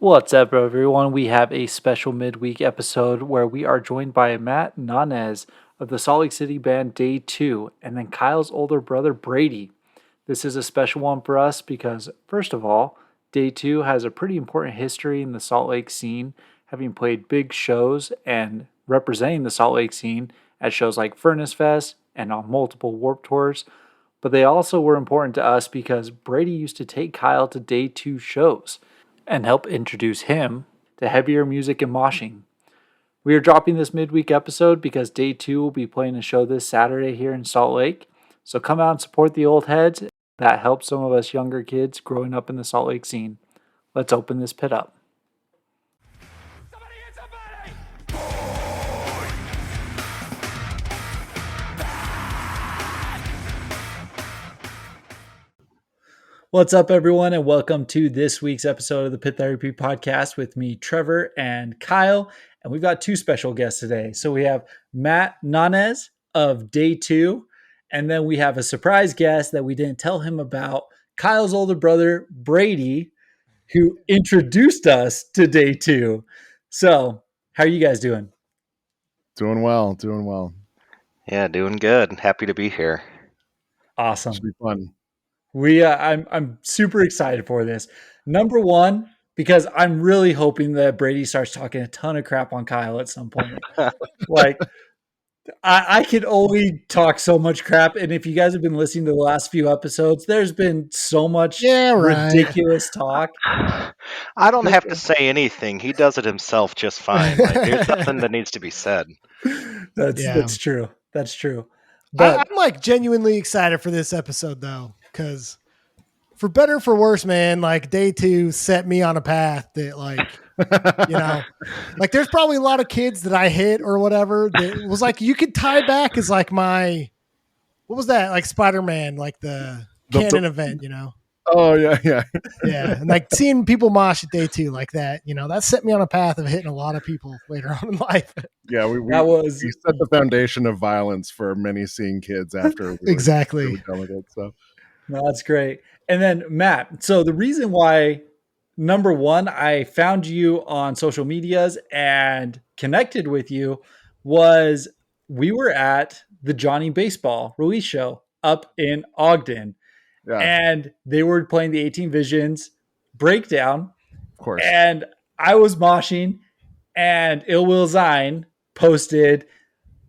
What's up, everyone? We have a special midweek episode where we are joined by Matt Nanes of the Salt Lake City band Day 2 and then Kyle's older brother Brady. This is a special one for us because, first of all, Day 2 has a pretty important history in the Salt Lake scene, having played big shows and representing the Salt Lake scene at shows like Furnace Fest and on multiple Warp Tours. But they also were important to us because Brady used to take Kyle to Day 2 shows and help introduce him to heavier music and moshing. We are dropping this midweek episode because Day 2 will be playing a show this Saturday here in Salt Lake. So come out and support the old heads that help some of us younger kids growing up in the Salt Lake scene. Let's open this pit up. What's up, everyone, and welcome to this week's episode of the Pit Therapy Podcast with me, Trevor, and Kyle. And we've got two special guests today. So we have Matt Nanes of Day 2, and then we have a surprise guest that we didn't tell him about, Kyle's older brother, Brady, who introduced us to Day 2. So, how are you guys doing? Doing well. Yeah, doing good. Happy to be here. Awesome. Should be fun. I'm super excited for this. Number one, because I'm really hoping that Brady starts talking a ton of crap on Kyle at some point. Like, I can only talk so much crap, and if you guys have been listening to the last few episodes, there's been so much ridiculous talk. I don't have to say anything. He does it himself just fine. Like, there's nothing that needs to be said. That's true. That's true. But I'm like genuinely excited for this episode though, because for better or for worse, man, like Day 2 set me on a path that, like, you know, like there's probably a lot of kids that I hit or whatever that was like you could tie back as like what was that, like Spider-Man, like the canon event, you know? Oh yeah. And like seeing people mosh at Day 2 like that, you know, that set me on a path of hitting a lot of people later on in life. Yeah, we set the foundation of violence for many seeing kids after exactly. We done with it, so. No, that's great. And then Matt, so the reason why, number one, I found you on social medias and connected with you was we were at the Johnny Baseball release show up in Ogden. Yeah. And they were playing the 18 Visions breakdown. Of course. And I was moshing, and Ill Will Zine posted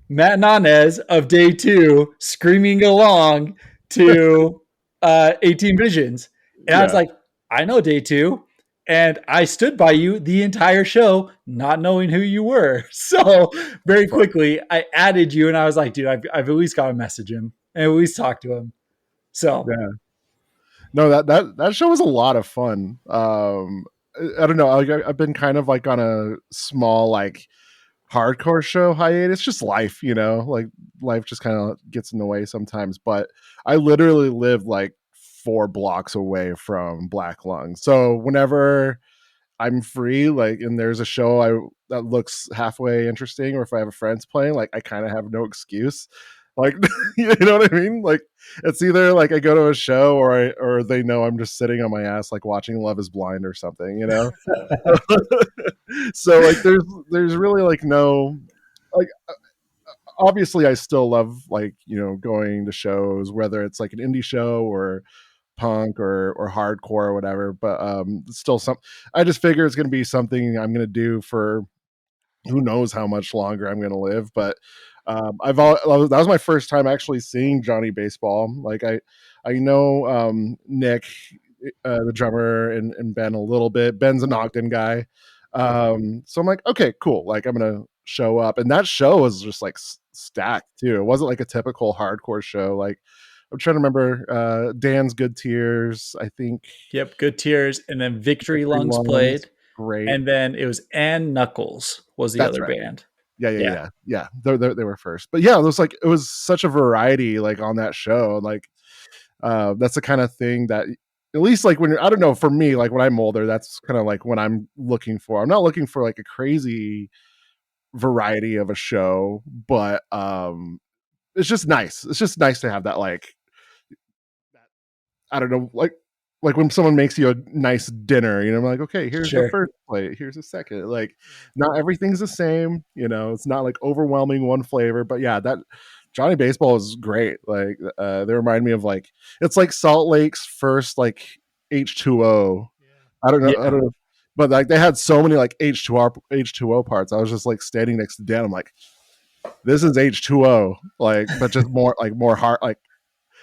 Matt Nanes of Day 2 screaming along to 18 Visions. And I was like, I know Day 2. And I stood by you the entire show, not knowing who you were. So very quickly, I added you, and I was like, dude, I've at least got to message him and at least talk to him. So yeah. No, that show was a lot of fun. I don't know. I've been kind of like on a small, like, hardcore show hiatus. Just life, you know, like life just kind of gets in the way sometimes. But I literally live like 4 blocks away from Black Lung. So whenever I'm free, like, and there's a show that looks halfway interesting, or if I have a friend's playing, like, I kind of have no excuse. Like, you know what I mean? Like, it's either like I go to a show or they know I'm just sitting on my ass, like watching Love is Blind or something, you know? So like, there's really like no, like, obviously I still love, like, you know, going to shows, whether it's like an indie show or punk or hardcore or whatever, but still I just figure it's going to be something I'm going to do for who knows how much longer I'm going to live. But that was my first time actually seeing Johnny Baseball. Like, I know Nick, the drummer, and Ben a little bit. Ben's an Ogden guy. So I'm like, okay, cool. Like, I'm going to show up. And that show was just like stacked too. It wasn't like a typical hardcore show. Like, I'm trying to remember Dan's Good Tears, I think. Yep, Good Tears. And then Victory Lungs played. Great. And then it was Ann Knuckles was the other band. Yeah. They were first. But yeah, it was such a variety, like, on that show. Like, that's the kind of thing that, at least, like, when I don't know, for me, like, when I'm older, that's kind of like what I'm looking for. I'm not looking for like a crazy variety of a show, but it's just nice. It's just nice to have that, like, I don't know, like, like when someone makes you a nice dinner, I'm like, okay, here's the Sure. first plate, here's the second. Like, not everything's the same, it's not like overwhelming one flavor, but yeah, that Johnny Baseball is great. Like, they remind me of like, it's like Salt Lake's first like H2O. I don't know, Yeah. but like they had so many like H2O parts. I was just like standing next to Dan. I'm like, this is H2O, like, but just more hard, like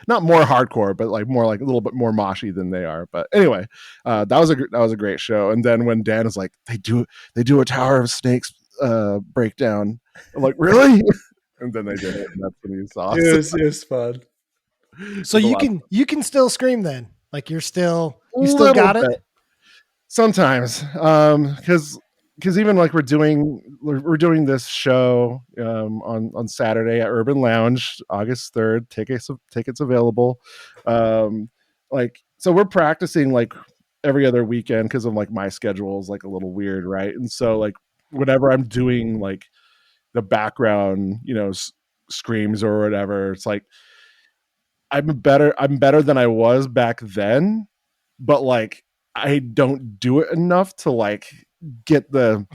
not more hardcore, but like more like a little bit more moshy than they are. But anyway, that was a great show. And then when Dan is like, they do a Tower of Snakes breakdown, I'm like, really? And then they did it, and that's when he saw. It was fun. So you can still scream then, like you still Little got it. bit. Sometimes, because even like we're doing this show on Saturday at Urban Lounge, August 3rd. Tickets available. Like, so we're practicing like every other weekend because of like my schedule is like a little weird, right? And so like whenever I'm doing like the background, screams or whatever, it's like I'm better than I was back then, but like I don't do it enough to like get the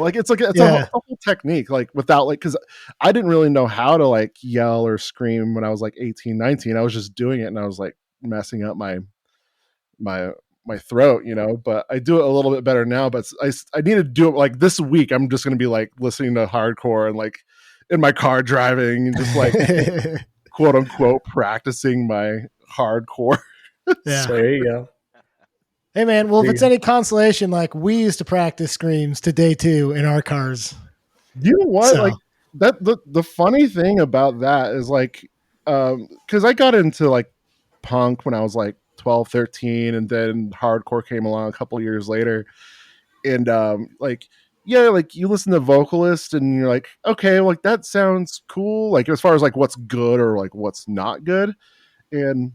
like it's Yeah. a whole technique, like without like, because I didn't really know how to like yell or scream when I was like 18, 19. I was just doing it and I was like messing up my throat, but I do it a little bit better now. But I need to do it like this week. I'm just going to be like listening to hardcore and like in my car driving and just like quote unquote practicing my hardcore. Yeah. There you go. Hey man, well if it's any consolation, like we used to practice screams to Day 2 in our cars. You know what? So. Like that the funny thing about that is like because I got into like punk when I was like 12, 13, and then hardcore came along a couple years later. And like, yeah, like you listen to vocalist and you're like, okay, like that sounds cool, like as far as like what's good or like what's not good. And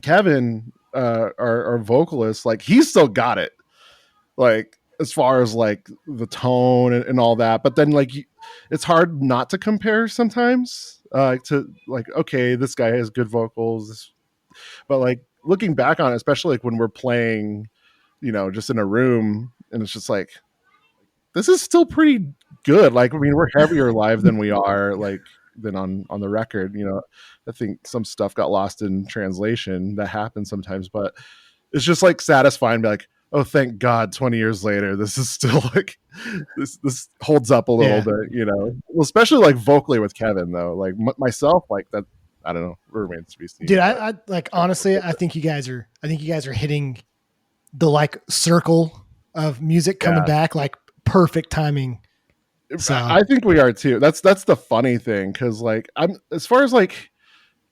Kevin, our vocalist, like he's still got it, like as far as like the tone and all that. But then like it's hard not to compare sometimes, to like, okay, this guy has good vocals, but like looking back on it, especially like when we're playing, just in a room, and it's just like, this is still pretty good. Like, I mean, we're heavier live than we are like than on the record. I think some stuff got lost in translation. That happens sometimes, but it's just like satisfying to be like, oh, thank God, 20 years later, this is still like this holds up a little bit, Well, especially like vocally with Kevin though, like myself, like that, I don't know, remains to be seen. Dude, I like honestly, I think you guys are hitting the like circle of music coming back, like perfect timing. So I think we are too. That's the funny thing, because like I'm, as far as like,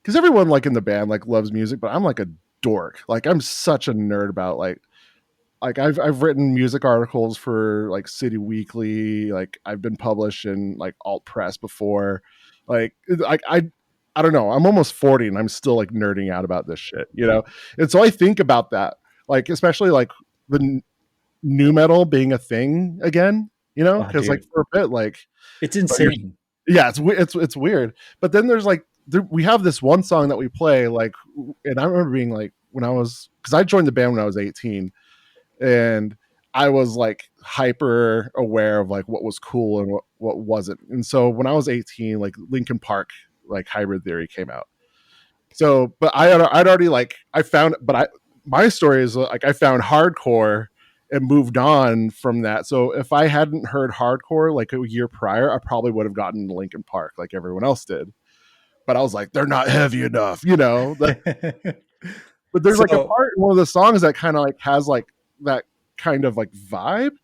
because everyone like in the band like loves music, but I'm like a dork. Like I'm such a nerd about like I've written music articles for like City Weekly, like I've been published in like alt press before. Like I don't know, I'm almost 40 and I'm still like nerding out about this shit, And so I think about that, like especially like the new metal being a thing again, because like for a bit, like it's insane. yeah, it's weird. But then there's like we have this one song that we play, like, and I remember being like, because I joined the band when I was 18, and I was like hyper aware of like what was cool and what wasn't. And so when I was 18, like Linkin Park, like Hybrid Theory came out. So, but I'd already like my story is like I found hardcore and moved on from that. So if I hadn't heard hardcore like a year prior, I probably would have gotten Linkin Park like everyone else did. But I was like, they're not heavy enough, But there's like a part in one of the songs that kind of like has like that kind of like vibe.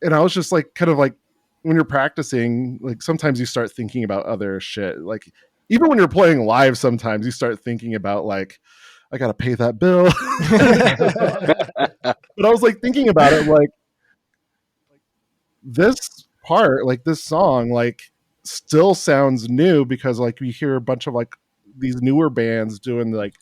And I was just like, kind of like, when you're practicing, like sometimes you start thinking about other shit. Like even when you're playing live, sometimes you start thinking about like, I gotta pay that bill. But I was like thinking about it, like this part, like this song, like still sounds new, because like we hear a bunch of like these newer bands doing like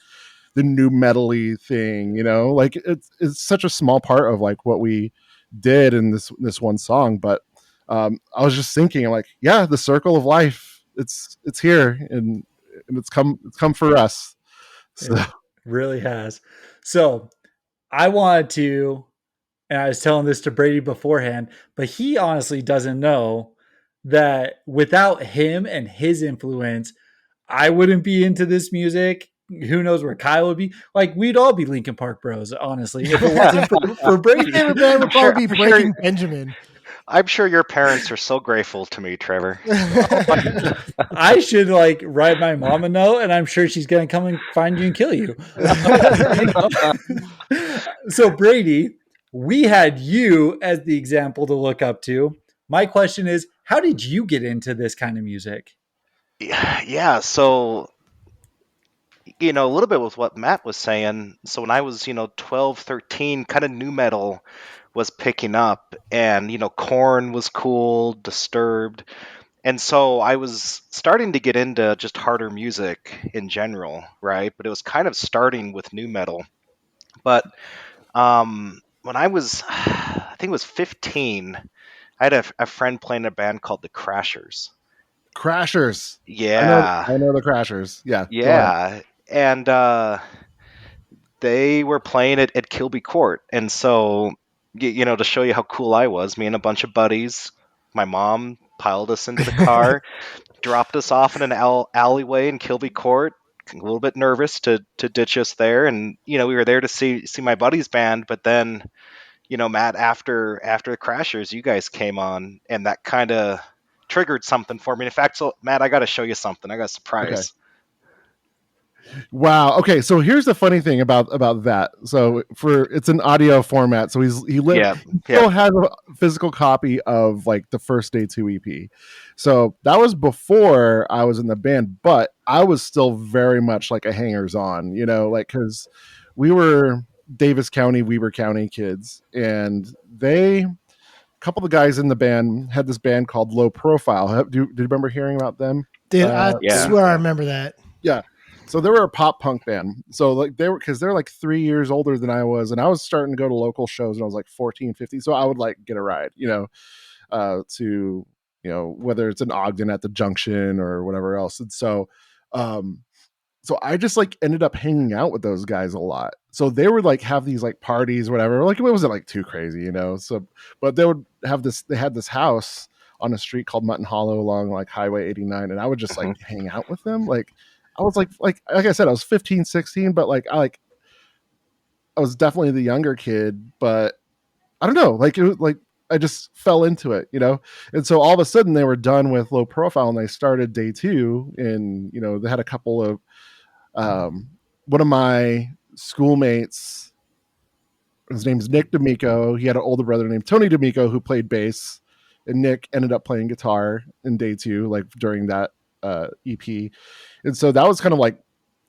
the new metal-y thing, like it's such a small part of like what we did in this one song. But I was just thinking like, yeah, the circle of life, it's here, and it's come for us. So Really has. So I wanted to, and I was telling this to Brady beforehand, but he honestly doesn't know that without him and his influence, I wouldn't be into this music. Who knows where Kyle would be? Like, we'd all be Linkin Park bros, honestly, if it wasn't for My Brady. favorite band would I'm sure. probably be I'm sure. Breaking Benjamin. I'm sure your parents are so grateful to me, Trevor. I should like write my mom a note, and I'm sure she's gonna come and find you and kill you. You know? So Brady, we had you as the example to look up to. My question is, how did you get into this kind of music? Yeah. So a little bit with what Matt was saying. So when I was 12, 13, kind of new metal was picking up, and Korn was cool, Disturbed. And so I was starting to get into just harder music in general, right? But it was kind of starting with new metal. But when I was, I think it was 15, I had a friend playing in a band called the Crashers. Crashers. Yeah, I know the Crashers. Yeah, go ahead. yeah. And they were playing it at Kilby Court. And so, to show you how cool I was, me and a bunch of buddies, my mom piled us into the car, dropped us off in an alleyway in Kilby Court. A little bit nervous to ditch us there, and we were there to see my buddy's band. But then, Matt, after the Crashers, you guys came on, and that kind of triggered something for me. In fact, so Matt, I got to show you something. I got a Okay. surprise. Wow. Okay. So here's the funny thing about that. So it's an audio format. So he Yeah, still has a physical copy of like the first Day 2 EP. So that was before I was in the band, but I was still very much like a hangers on, like because we were Davis County, Weber County kids, and a couple of the guys in the band had this band called Low Profile. Do you remember hearing about them? Dude, I Yeah. swear I remember that. Yeah. So they were a pop punk band. So like because they're like 3 years older than I was, and I was starting to go to local shows when I was like 14, 15. So I would like get a ride, to whether it's in Ogden at the Junction or whatever else. And um, so I just like ended up hanging out with those guys a lot. So they would like have these like parties, whatever. Like it wasn't like too crazy, So, but they would have this. They had this house on a street called Mutton Hollow along like Highway 89, and I would just like hang out with them. Like I was like I said, I was 15, 16, but I was definitely the younger kid. But I don't know, like it was like I just fell into it, And so all of a sudden they were done with Low Profile and they started Day 2, and they had a couple of one of my schoolmates, his name's Nick D'Amico. He had an older brother named Tony D'Amico who played bass, and Nick ended up playing guitar in Day 2, like during that EP. And so that was kind of like,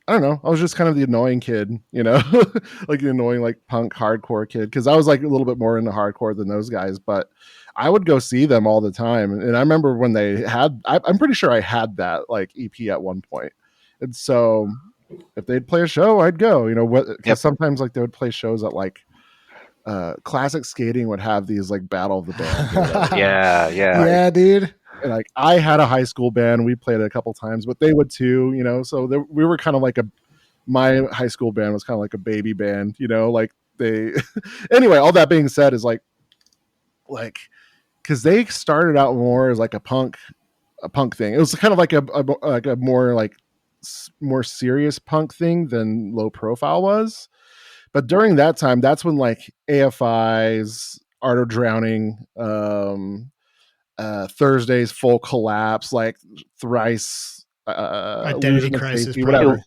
I don't know, I was just kind of the annoying kid, like the annoying like punk hardcore kid, because I was like a little bit more into hardcore than those guys. But I would go see them all the time, and I remember when they had, I'm pretty sure I had that like EP at one point. And so if they'd play a show, I'd go, because sometimes like they would play shows at like Classic Skating would have these like battle of the band. yeah. Yeah, dude. And like I had a high school band, we played it a couple times, but they would too, So we were kind of like my high school band was kind of like a baby band, like they. Anyway, all that being said is like because they started out more as like a punk thing. It was kind of like a more like more serious punk thing than Low Profile was. But during that time, that's when like AFI's Art of Drowning, Thursday's Full Collapse, like Thrice, Identity Crisis, Safety, whatever.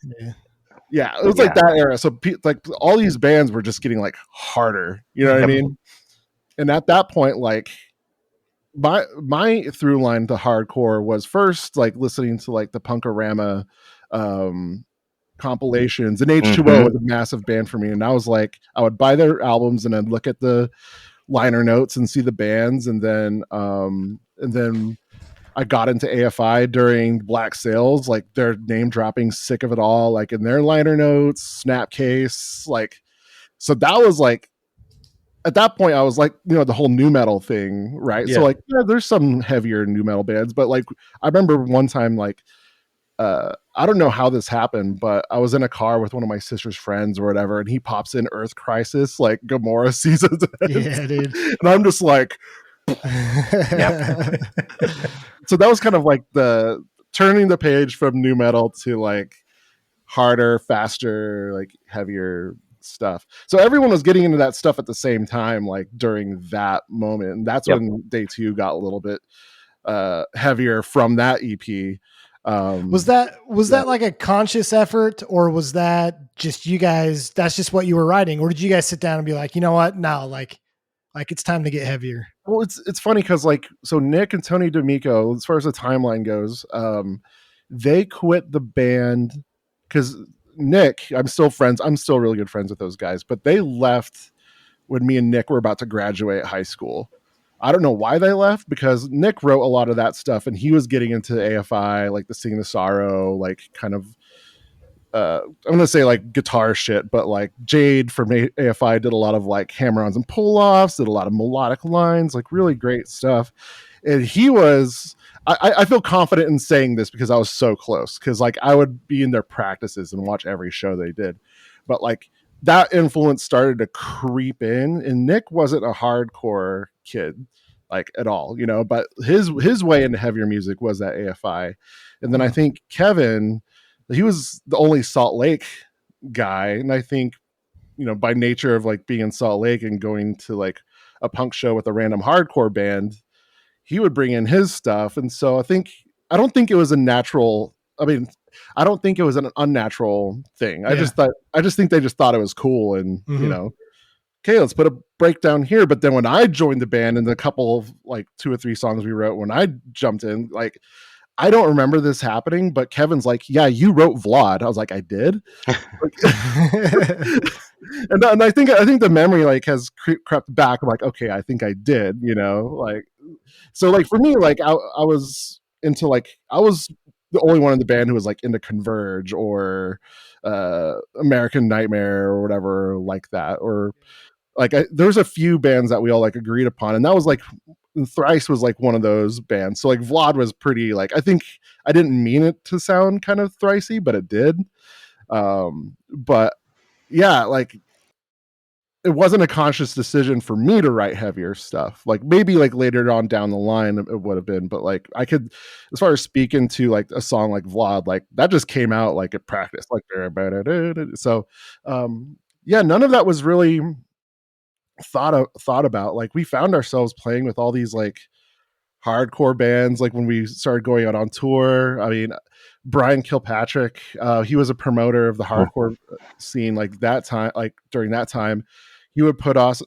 Yeah, it was like that era. So like all these bands were just getting like harder. You know what I mean? And at that point, like my through line to hardcore was first like listening to like the Punkorama compilations, and H2O was a massive band for me. And I was like, I would buy their albums and I'd look at the liner notes and see the bands, and then I got into AFI during Black Sails, like they're name dropping Sick of It All, like in their liner notes, Snapcase, like, so that was like, at that point I was like, the whole new metal thing, right? Yeah. So like, there's some heavier new metal bands, but like I remember one time like I don't know how this happened, but I was in a car with one of my sister's friends or whatever, and he pops in Earth Crisis, like Gamora seasons. Yeah, dude. And I'm just like, Yep. so that was kind of like the turning the page from new metal to like harder, faster, like heavier stuff. So everyone was getting into that stuff at the same time, like during that moment. And that's Yep. when Day 2 got a little bit heavier from that EP. Was that like a conscious effort, or was that just you guys, that's just what you were writing? Or did you guys sit down and be like, you know what? No, like it's time to get heavier. Well, it's funny because like, so Nick and Tony D'Amico, as far as the timeline goes, they quit the band because Nick, I'm still really good friends with those guys, but they left when me and Nick were about to graduate high school. I don't know why they left, because Nick wrote a lot of that stuff and he was getting into AFI, like the Sing the Sorrow, like kind of I'm gonna say like guitar shit, but like Jade from AFI did a lot of like hammer-ons and pull-offs, did a lot of melodic lines, like really great stuff. And he was, I feel confident in saying this because I was so close, because like I would be in their practices and watch every show they did. But like that influence started to creep in, and Nick wasn't a hardcore kid like at all, you know, but his way into heavier music was that AFI. And then I think Kevin, he was the only Salt Lake guy, and I think, you know, by nature of like being in Salt Lake and going to like a punk show with a random hardcore band, he would bring in his stuff. And so I don't think it was a natural, I mean, I don't think it was an unnatural thing. I just think they just thought it was cool, and you know, okay, let's put a breakdown here. But then when I joined the band, and the couple of like 2 or 3 songs we wrote when I jumped in, like I don't remember this happening, but Kevin's like, yeah, you wrote Vlad. I was like, I did. and I think the memory like has crept back. I'm like, okay, I think I did, you know, like, so like for me, like I was into like, I was the only one in the band who was like into Converge or American Nightmare or whatever like that. Or like there was a few bands that we all like agreed upon, and that was like Thrice was like one of those bands. So like Vlad was pretty, like, I think I didn't mean it to sound kind of Thricey, but it did. But yeah, like it wasn't a conscious decision for me to write heavier stuff. Like maybe like later on down the line it would have been, but like I could, as far as speaking to like a song like Vlad, like that just came out like at practice, like so yeah, none of that was really thought about. Like we found ourselves playing with all these like hardcore bands like when we started going out on tour. I mean, Brian Kilpatrick, he was a promoter of the hardcore scene like that time, like during that time he would put us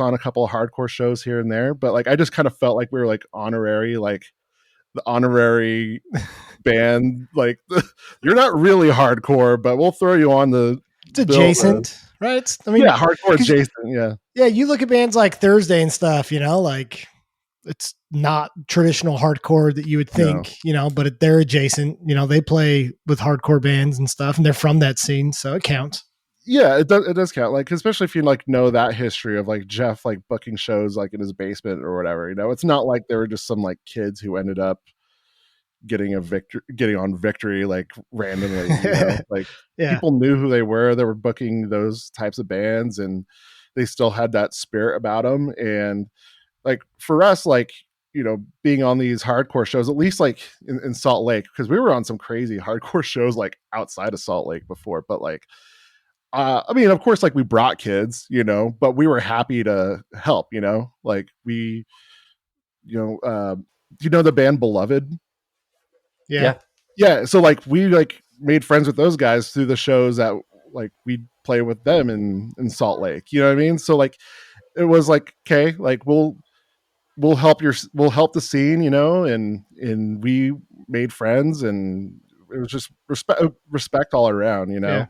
on a couple of hardcore shows here and there. But like I just kind of felt like we were like honorary, like the honorary band, like you're not really hardcore, but we'll throw you on the it's adjacent, right? It's, I mean, yeah, hardcore adjacent. Yeah, you look at bands like Thursday and stuff, you know, like it's not traditional hardcore that you would think, you know, but they're adjacent, you know, they play with hardcore bands and stuff, and they're from that scene, so it counts. Yeah, it does count. Like, especially if you like know that history of like Jeff like booking shows like in his basement or whatever, you know, it's not like there were just some like kids who ended up getting on Victory like randomly, you know? Like people knew who they were booking those types of bands, and they still had that spirit about them. And like for us, like, you know, being on these hardcore shows, at least like in Salt Lake, because we were on some crazy hardcore shows like outside of Salt Lake before, but like I mean, of course, like we brought kids, you know, but we were happy to help, you know, like we, you know, do you know the band Beloved? Yeah. So like we like made friends with those guys through the shows that like we'd play with them in Salt Lake, you know what I mean? So like it was like, okay, like we'll help the scene, you know, and we made friends, and it was just respect all around, you know.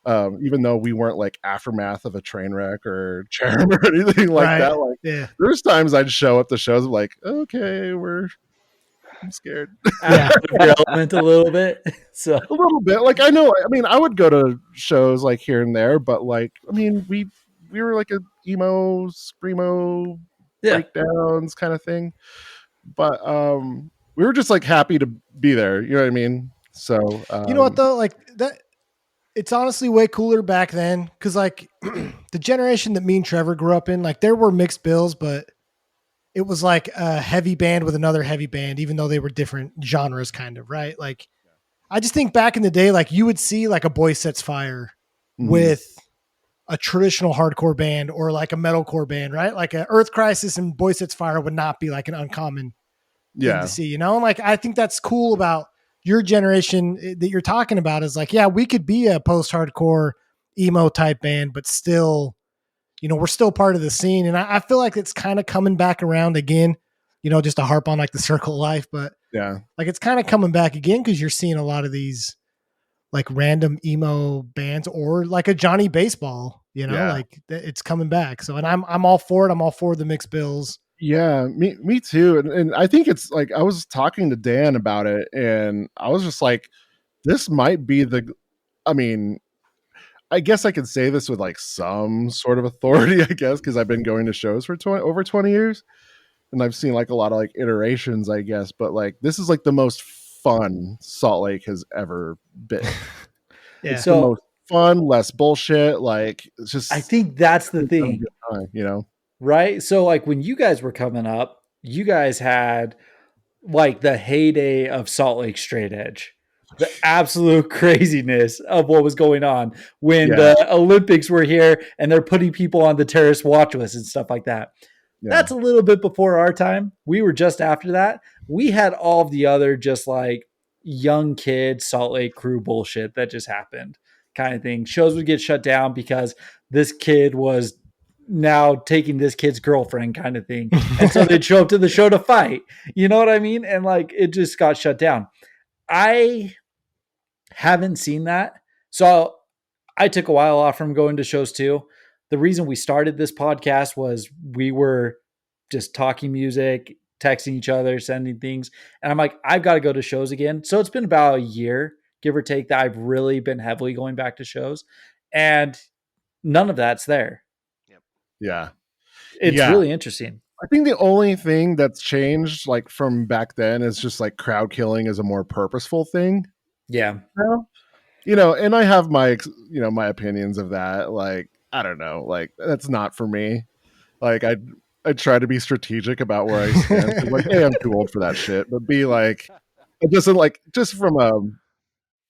Even though we weren't like aftermath of a train wreck or Cherub or anything like that, like there's times I'd show up to shows like, okay, I'm scared. Your element a little bit. So a little bit, like I know. I mean, I would go to shows like here and there, but like, I mean, we were like a emo screamo breakdowns kind of thing. But we were just like happy to be there. You know what I mean? So You know what though? Like that, it's honestly way cooler back then because like the generation that me and Trevor grew up in, like there were mixed bills, but it was like a heavy band with another heavy band, even though they were different genres, kind of, right? Like I just think back in the day, like you would see like a Boy Sets Fire mhm. with a traditional hardcore band or like a metalcore band, right? Like a Earth Crisis and Boy Sets Fire would not be like an uncommon thing to Yeah, see, you know? And like I think that's cool about your generation that you're talking about is like, yeah, we could be a post-hardcore emo type band, but still, you know, we're still part of the scene. And I feel like it's kind of coming back around again, you know, just to harp on like the circle of life, but yeah, like it's kind of coming back again because you're seeing a lot of these like random emo bands or like a Johnny Baseball, you know, yeah. like it's coming back. So, and I'm all for it. I'm all for the mixed bills. Yeah, me too. And I think it's like I was talking to Dan about it, and I was just like, this might be the. I mean, I guess I could say this with like some sort of authority, I guess, because I've been going to shows for over 20 years, and I've seen like a lot of like iterations, I guess. But like this is like the most fun Salt Lake has ever been. Yeah. It's the So most fun, less bullshit. Like it's I just think that's the having a thing, good time, you know. right? So like when you guys were coming up, you guys had like the heyday of Salt Lake Straight Edge, the absolute craziness of what was going on when Yeah, the Olympics were here and they're putting people on the terrorist watch list and stuff like that. yeah, That's a little bit before our time. We were just after that. We had all of the other just like young kid Salt Lake crew bullshit that just happened kind of thing. Shows would get shut down because this kid was now taking this kid's girlfriend kind of thing. And so they'd show up to the show to fight. You know what I mean? And like it just got shut down. I haven't seen that. So I took a while off from going to shows too. The reason we started this podcast was we were just talking music, texting each other, sending things. And I'm like, I've got to go to shows again. So it's been about a year, give or take, that I've really been heavily going back to shows. And none of that's there. Yep. yeah, It's yeah. really interesting. I think the only thing that's changed, like from back then, is just like crowd killing is a more purposeful thing Yeah. now. You know, and I have my, my opinions of that. Like, I don't know, like that's not for me. Like, I try to be strategic about where I stand. 'Cause, like, A, I'm too old for that shit, but B, like, it doesn't like just from a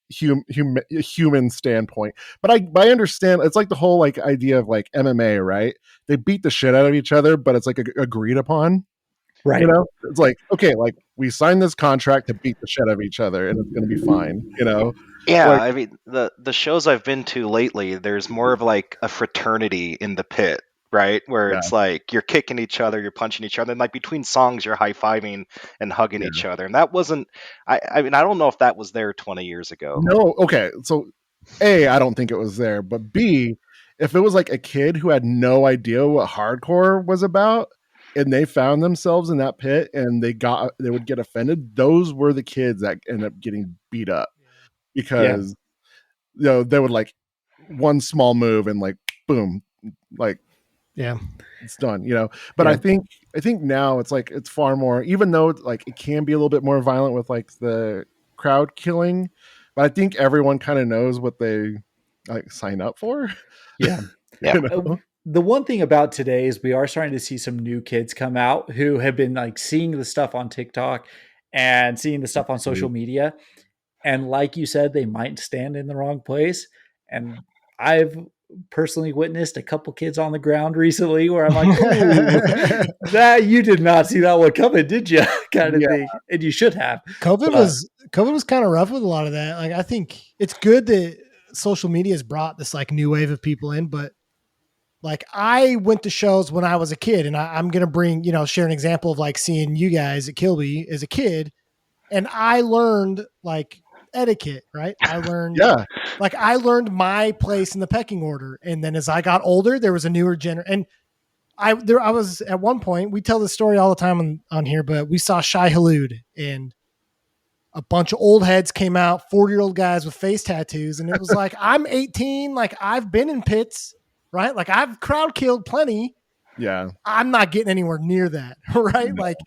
human standpoint. But I understand it's like the whole like idea of like MMA, right? They beat the shit out of each other, but it's like agreed upon. You Right. know, it's like, okay, like we signed this contract to beat the shit out of each other, and it's gonna be fine. You know, Yeah, like I mean the shows I've been to lately, there's more of like a fraternity in the pit, right? Where yeah, it's like you're kicking each other, you're punching each other, and like between songs you're high fiving and hugging yeah. each other. And that wasn't I mean I don't know if that was there 20 years ago. No, okay. So A, I don't think it was there, but B, if it was like a kid who had no idea what hardcore was about and they found themselves in that pit and they would get offended, those were the kids that end up getting beat up Yeah. because they would like one small move and like boom, like Yeah. it's done, But Yeah. I think now it's like it's far more, even though it's like it can be a little bit more violent with like the crowd killing, but I think everyone kind of knows what they like sign up for. Yeah. Yeah. The one thing about today is we are starting to see some new kids come out who have been like seeing the stuff on TikTok and seeing the stuff on social media. And like you said, they might stand in the wrong place. And I've personally witnessed a couple kids on the ground recently where I'm like, ooh, that you did not see that one coming, did you? kind of Yeah, thing. And you should have. COVID But was kind of rough with a lot of that. Like I think it's good that social media has brought this like new wave of people in, but like I went to shows when I was a kid, and I'm gonna share an example of like seeing you guys at Kilby as a kid, and I learned like etiquette, right? I learned yeah, I learned my place in the pecking order, and then as I got older, there was a newer and I was at one point, we tell this story all the time on here, but we saw Shai Halud and a bunch of old heads came out, 40-year-old guys with face tattoos. And it was like, I'm 18. Like I've been in pits, right? Like I've crowd killed plenty. yeah, I'm not getting anywhere near that. Right. no, Like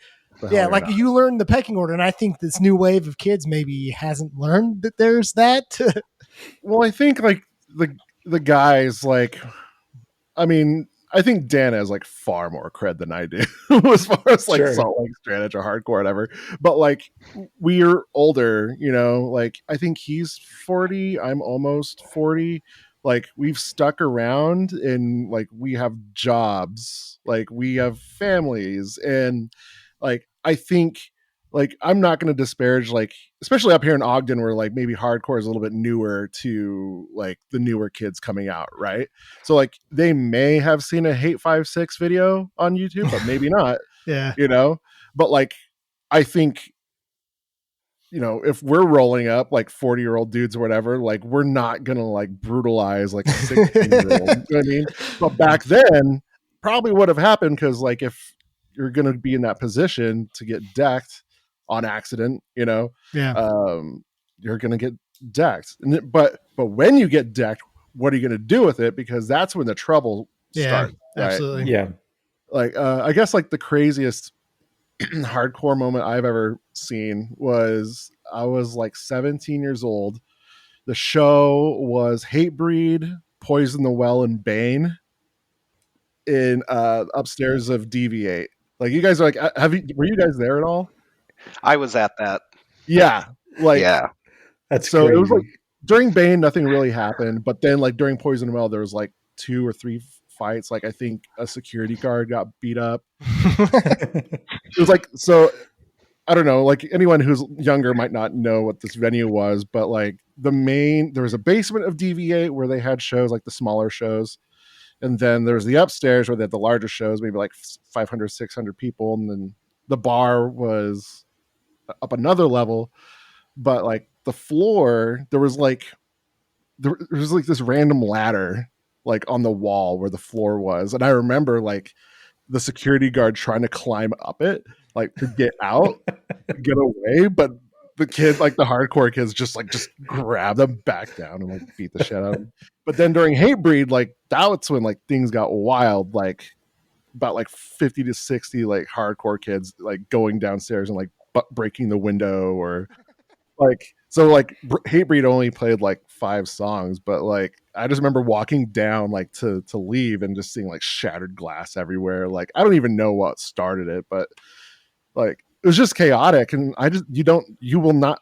the hell Yeah, you're like not. you learn the pecking order, and I think this new wave of kids maybe hasn't learned that there's that. Well, I think like the guys like, I mean, I think Dan has like far more cred than I do as far as like Sure. Salt Lake Strategy or hardcore, whatever. But like we're older, you know, like I think he's 40, I'm almost 40. Like we've stuck around and like we have jobs, like we have families, and like I think like I'm not going to disparage like especially up here in Ogden where like maybe hardcore is a little bit newer to like the newer kids coming out, right? So like they may have seen a Hate 5 6 video on YouTube, but maybe not, Yeah. you know. But like I think, you know, if we're rolling up like 40-year-old dudes or whatever, like we're not gonna like brutalize like a 16-year-old. You know what I mean? But back then, probably would have happened because like if you're gonna be in that position to get decked on accident, you know, Yeah. you're gonna get decked. But when you get decked, what are you gonna do with it? Because that's when the trouble Yeah. starts, right? Absolutely. Yeah. Like I guess like the craziest hardcore moment I've ever seen was I was like 17 years old. The show was Hatebreed, Poison the Well, and Bane in upstairs of Deviate. Like you guys are like, were you guys there at all? I was at that. Yeah, like Yeah. That's so it was like crazy. during Bane nothing really happened, but then like during Poison the Well there was like 2 or 3 fights. Like I think a security guard got beat up. It was like so I don't know, like anyone who's younger might not know what this venue was, but like there was a basement of DV8 where they had shows like the smaller shows. And then there's the upstairs where they had the larger shows, maybe like 500, 600 people. And then the bar was up another level. But like the floor, there was like this random ladder like on the wall where the floor was. And I remember like the security guard trying to climb up it, like to get out, get away, but the kid, like the hardcore kids, just grab them back down and like beat the shit out of them. But then during Hatebreed, like that's when like things got wild. Like about like 50 to 60 like hardcore kids like going downstairs and like breaking the window or like so like Hatebreed only played like 5 songs, but like I just remember walking down like to leave and just seeing like shattered glass everywhere. Like I don't even know what started it, but like it was just chaotic, and you will not.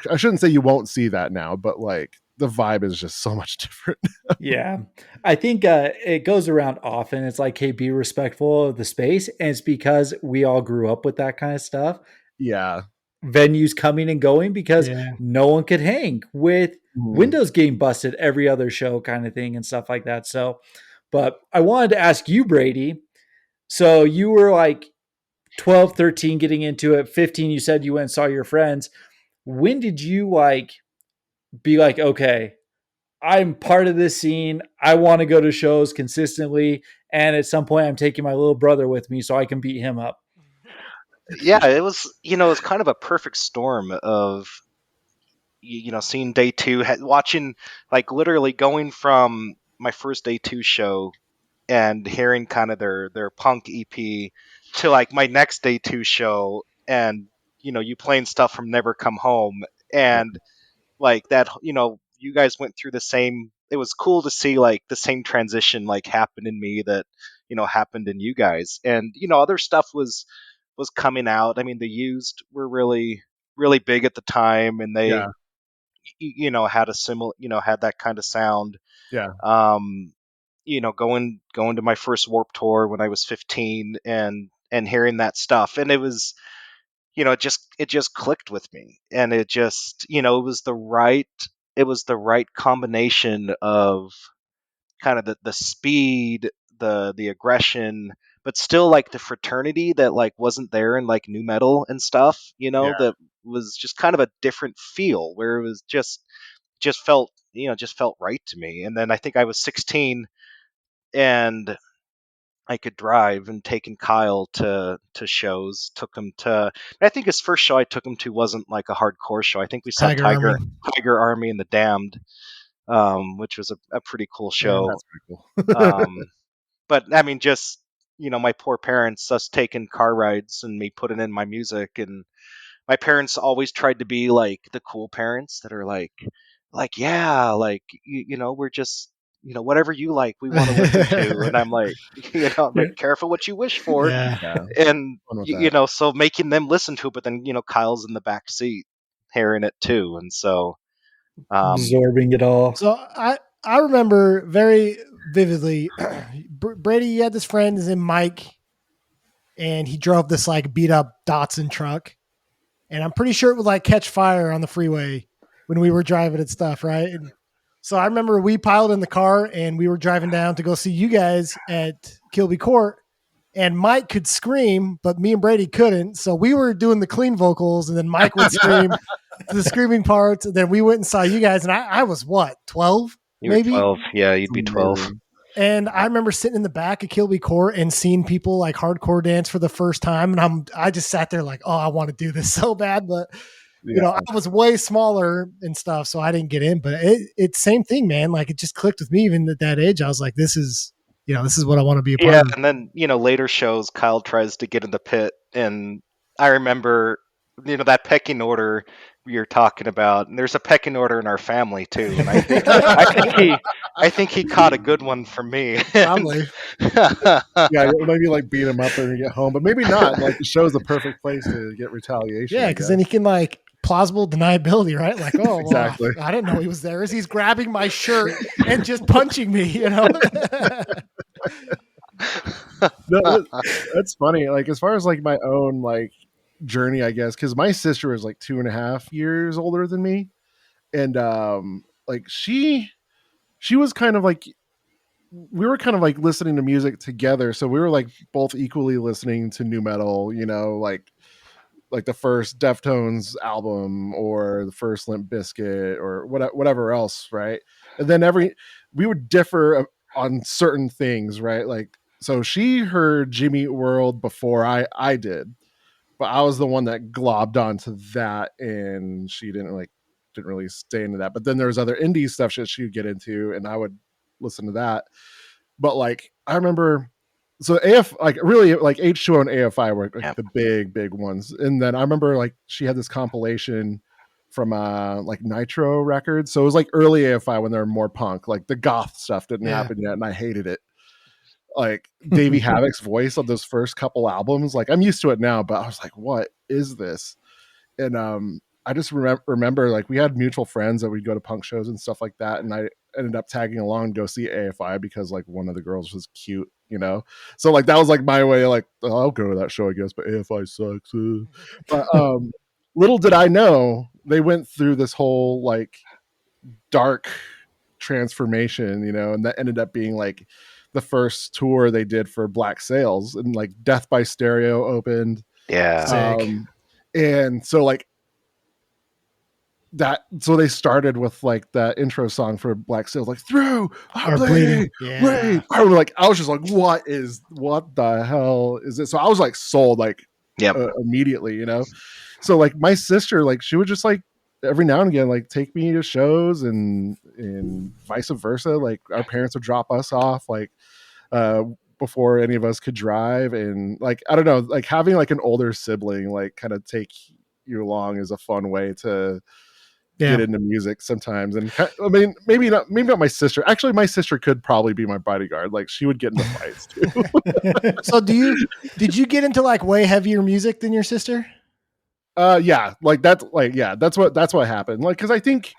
I shouldn't say you won't see that now, but like the vibe is just so much different. Yeah. I think it goes around often. It's like, hey, be respectful of the space. And it's because we all grew up with that kind of stuff. Yeah. Venues coming and going because Yeah. no one could hang with Mhm. windows getting busted every other show kind of thing and stuff like that. So, but I wanted to ask you, Brady. So you were like 12, 13 getting into it. 15, you said you went and saw your friends. When did you like be like, okay, I'm part of this scene. I want to go to shows consistently. And at some point, I'm taking my little brother with me so I can beat him up. Yeah, it was, it was kind of a perfect storm of, seeing day two, watching, like literally going from my first day two show and hearing kind of their punk EP to like my next day two show and, you playing stuff from Never Come Home. And like that, you guys went through the same. It was cool to see like the same transition like happen in me that happened in you guys, and other stuff was coming out. I mean, the Used were really big at the time, and they Yeah. had a similar had that kind of sound. Yeah. Um, going to my first Warp Tour when I was 15 and hearing that stuff, and it just clicked with me, and it just it was the right combination of kind of the speed, the aggression, but still like the fraternity that like wasn't there in like new metal and stuff, Yeah. that was just kind of a different feel where it was just felt right to me. And then I think I was 16 and I could drive, and taking Kyle to shows. Took him to. I think his first show I took him to wasn't like a hardcore show. I think we saw Tiger Army. Tiger Army and the Damned, which was a pretty cool Yeah, show. that's pretty cool. But I mean, just my poor parents, us taking car rides and me putting in my music, and my parents always tried to be like the cool parents that are yeah, like we're just whatever you like, we want to listen to, and I'm like, I'm like, careful what you wish for, Yeah. Yeah, and fun with that. so making them listen to it, but then Kyle's in the back seat hearing it too, and so um, Absorbing it all. So I remember very vividly Brady, you had this friend, his name Mike, and he drove this like beat up Datsun truck. And I'm pretty sure it would like catch fire on the freeway when we were driving and stuff, right? And so I remember we piled in the car and we were driving down to go see you guys at Kilby Court. And Mike could scream, but me and Brady couldn't. So we were doing the clean vocals, and then Mike would scream the screaming parts. And then we went and saw you guys. And I was what, 12 you were maybe? 12, yeah, you'd It's be 12. amazing. And I remember sitting in the back of Kilby Court and seeing people like hardcore dance for the first time. And I just sat there like, oh, I want to do this so bad. But Yeah, I was way smaller and stuff, so I didn't get in. But it's same thing, man. Like it just clicked with me even at that age. I was like, this is what I want to be a part Yeah, of. and then later shows Kyle tries to get in the pit, and I remember that pecking order you're talking about. And there's a pecking order in our family too, and I think he caught a good one from me. Probably. yeah. Maybe like beat him up when you get home, but maybe not. Like the show's the perfect place to get retaliation. Yeah, I because guess. then he can like plausible deniability, right? Like, oh, well, Exactly. I didn't know he was there. As he's grabbing my shirt and just punching me, No, that's funny. Like as far as like my own like journey, I guess, because my sister is like 2.5 years older than me, and like she was kind of like we were kind of like listening to music together, so we were like both equally listening to new metal, like the first Deftones album or the first Limp Bizkit or whatever else, right? And then we would differ on certain things, right? Like so she heard Jimmy Eat World before I did, but I was the one that globbed onto that, and she didn't really stay into that. But then there was other indie stuff that she would get into, and I would listen to that. But like I remember, so AF like really like H2O and AFI were like Yeah. the big ones, and then I remember like she had this compilation from like Nitro Records, so it was like early AFI when they were more punk, like the goth stuff didn't Yeah. happen yet, and I hated it. Like Davey Havok's voice on those first couple albums, like I'm used to it now, but I was like, what is this? And I just remember like we had mutual friends that we'd go to punk shows and stuff like that, and I ended up tagging along to go see AFI because like one of the girls was cute. So like that was like my way of like, oh, I'll go to that show I guess, but AFI sucks. But little did I know they went through this whole like dark transformation, and that ended up being like the first tour they did for Black Sails, and like Death by Stereo opened. Yeah. Sick. And so like that, so they started with like that intro song for Black Sails, like through our bleeding. Yeah. I was just like, what the hell is this? So I was like sold like Yep. immediately, So like my sister, like she would just like every now and again like take me to shows and vice versa. Like our parents would drop us off like before any of us could drive, and like I don't know, like having like an older sibling like kind of take you along is a fun way to get into music sometimes. And I mean, maybe not my sister. Actually, my sister could probably be my bodyguard. Like she would get into fights too. So did you get into like way heavier music than your sister? Yeah, like that's what happened. Like, cause I think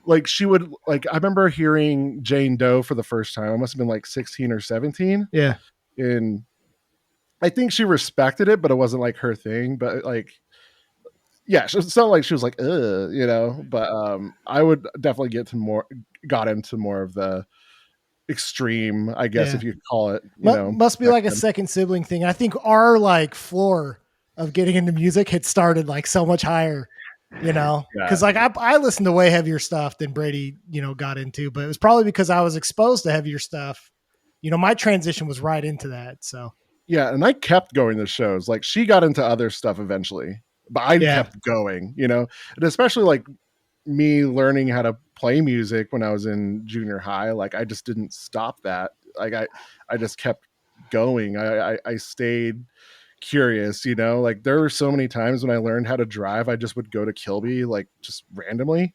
like she would like, I remember hearing Jane Doe for the first time. I must have been like 16 or 17. Yeah. And I think she respected it, but it wasn't like her thing. But like, yeah, it's not like she was like, but I would definitely got into more of the extreme, I guess, Yeah. if you could call it, must be like a second sibling thing. I think our like floor of getting into music had started like so much higher, because like I listened to way heavier stuff than Brady, got into, but it was probably because I was exposed to heavier stuff. My transition was right into that. So yeah, and I kept going to shows. Like she got into other stuff eventually, but I kept going, and especially like me learning how to play music when I was in junior high. Like I just didn't stop that. Like I just kept going. I stayed curious, you know, like there were so many times when I learned how to drive, I just would go to Kilby like just randomly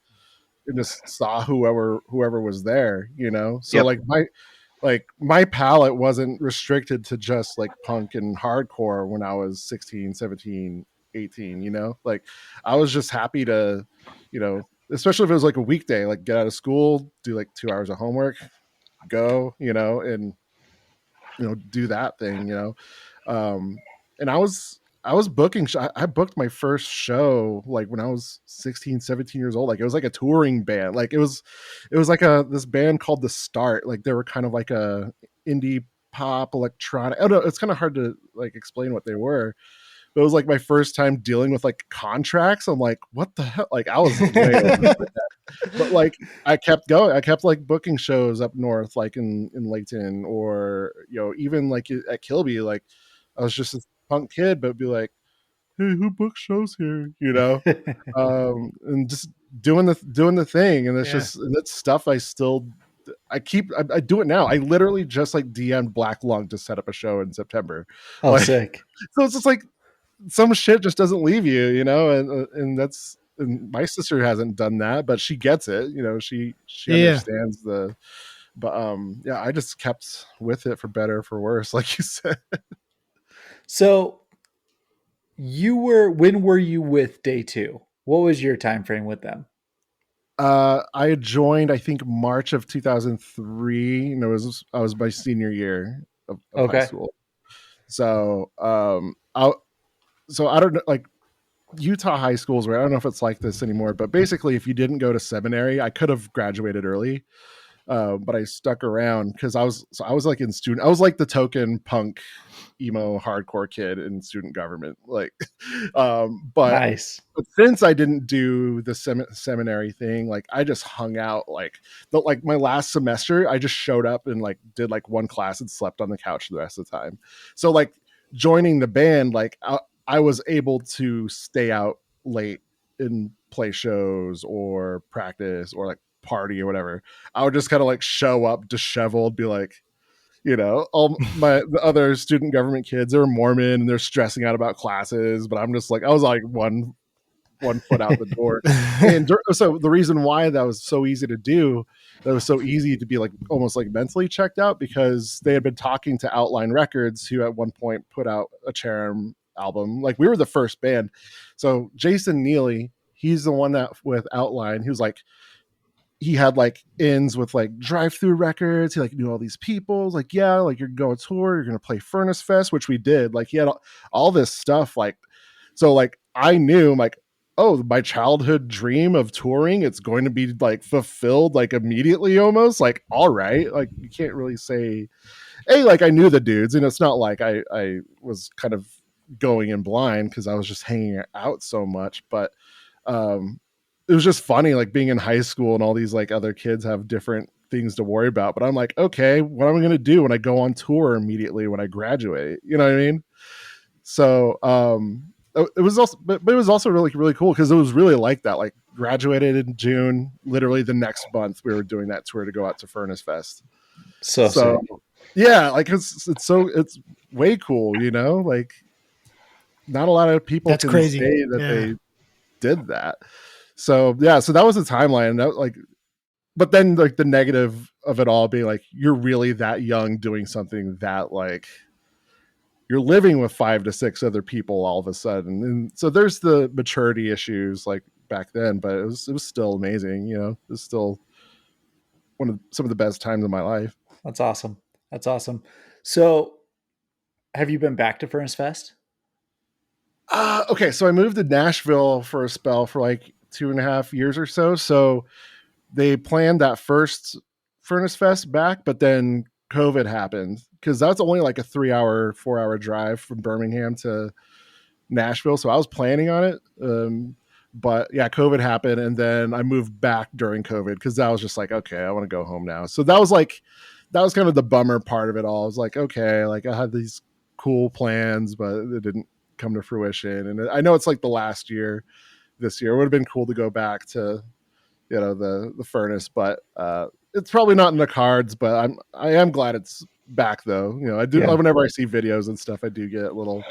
and just saw whoever was there, you know. So Yep. like my palette wasn't restricted to just like punk and hardcore when I was 16, 17, 18, you know. Like I was just happy to, you know, especially if it was like a weekday, like get out of school, do like 2 hours of homework, go, you know, and you know, do that thing, you know. And I was booking I booked my first show like when I was 16, 17 years old. Like it was like a touring band. Like it was like a this band called The Start. Like they were kind of like a indie pop electronic. I don't know, it's kind of hard to like explain what they were. But it was like my first time dealing with like contracts. I'm like, what the hell? Like I was way over, but like I kept going. I kept like booking shows up north, like in Layton, or you know, even like at Kilby. Like I was just a punk kid, but be like, hey, who books shows here? You know, and just doing the thing. And it's Yeah. just that's stuff I do it now. I literally just like DM'd Black Lung to set up a show in September. Oh, Like sick. so it's just like some shit just doesn't leave you, you know, and that's and my sister hasn't done that, but she gets it, you know, she Yeah. understands the but yeah, I just kept with it for better or for worse, like you said. So when were you with Day Two? What was your time frame with them? I had joined I think March of 2003, and I was my senior year of high Okay. school. So I don't know, like Utah high schools, where I don't know if it's like this anymore, but basically if you didn't go to seminary, I could have graduated early. But I stuck around because I was like in student. I was like the token punk emo hardcore kid in student government. Like, but Nice. since I didn't do the seminary thing, like I just hung out. Like my last semester, I just showed up and like did like one class and slept on the couch the rest of the time. So like joining the band, like I was able to stay out late and play shows or practice or like party or whatever. I would just kind of like show up disheveled, be like, you know, all the other student government kids, they're Mormon and they're stressing out about classes, but I'm just like, I was like one foot out the door. And so the reason why that was so easy to do, that was so easy to be like almost like mentally checked out, because they had been talking to Outline Records, who at one point put out a Cherem album. Like we were the first band. So Jason Neely, he's the one that with Outline, who's like, he had like ins with like drive through records. He like knew all these people. Like, yeah, like you're going tour, you're gonna play Furnace Fest, which we did. Like he had all this stuff. Like, so like I knew like, oh, my childhood dream of touring, it's going to be like fulfilled like immediately almost. Like, all right. Like you can't really say, hey, like I knew the dudes, and it's not like I was kind of going in blind because I was just hanging out so much. But um it was just funny like being in high school and all these like other kids have different things to worry about, but I'm like, okay, what am I going to do when I go on tour immediately when I graduate, you know what I mean? So it was also but it was also really cool because it was really like that. Like graduated in June, literally the next month we were doing that tour to go out to Furnace Fest. So So sick. yeah, like it's way cool, you know, like not a lot of people That's can crazy. say that Yeah. they did that. So yeah, so that was the timeline. That like, but then like the negative of it all being like you're really that young doing something that like you're living with 5 to 6 other people all of a sudden, and so there's the maturity issues like back then, but it was still amazing, you know. It was still some of the best times of my life. That's awesome. That's awesome. So, have you been back to Furnace Fest? Okay, so I moved to Nashville for a spell for like 2.5 years or so. So they planned that first Furnace Fest back, but then COVID happened because that's only like a 3 hour, 4 hour drive from Birmingham to Nashville. So I was planning on it. But yeah, COVID happened. And then I moved back during COVID because that was just like, okay, I want to go home now. So that was kind of the bummer part of it all. I was like, okay, like I had these cool plans, but it didn't come to fruition. And I know it's like the last year this year. It would have been cool to go back to, the furnace, but it's probably not in the cards. But I am glad it's back though. I do whenever I see videos and stuff, I do get a little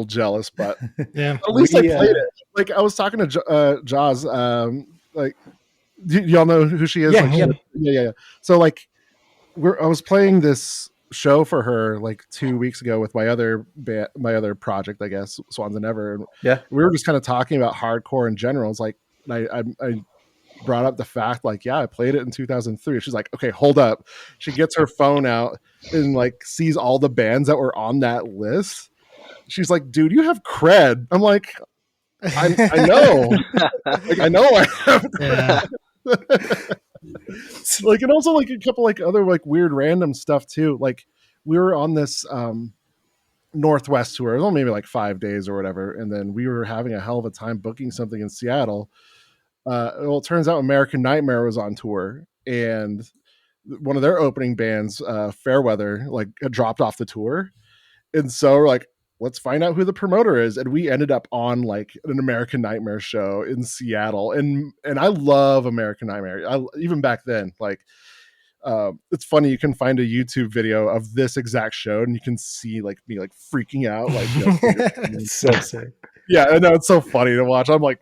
jealous, but Yeah. at least I We, played it. Like I was talking to Jaws, like y'all know who she is? Yeah, Like, yeah. yeah. So like I was playing this show for her like 2 weeks ago with my other project, I guess, Swans and Ever, and Yeah. we were just kind of talking about hardcore in general. It's like I brought up the fact like, yeah, I played it in 2003. She's like, okay, hold up. She gets her phone out and like sees all the bands that were on that list. She's like, dude, you have cred. I'm like, I know. Like I know I have cred. Yeah. Like, and also like a couple like other like weird random stuff too. Like we were on this Northwest tour. It was only maybe like 5 days or whatever, and then we were having a hell of a time booking something in Seattle. Well, it turns out American Nightmare was on tour, and one of their opening bands, Fairweather, like had dropped off the tour, and so we're like, let's find out who the promoter is, and we ended up on like an American Nightmare show in Seattle, and I love American Nightmare. Even back then, like. It's funny, you can find a YouTube video of this exact show and you can see like me like freaking out like It's so sick. yeah, I know, it's so funny to watch. I'm like,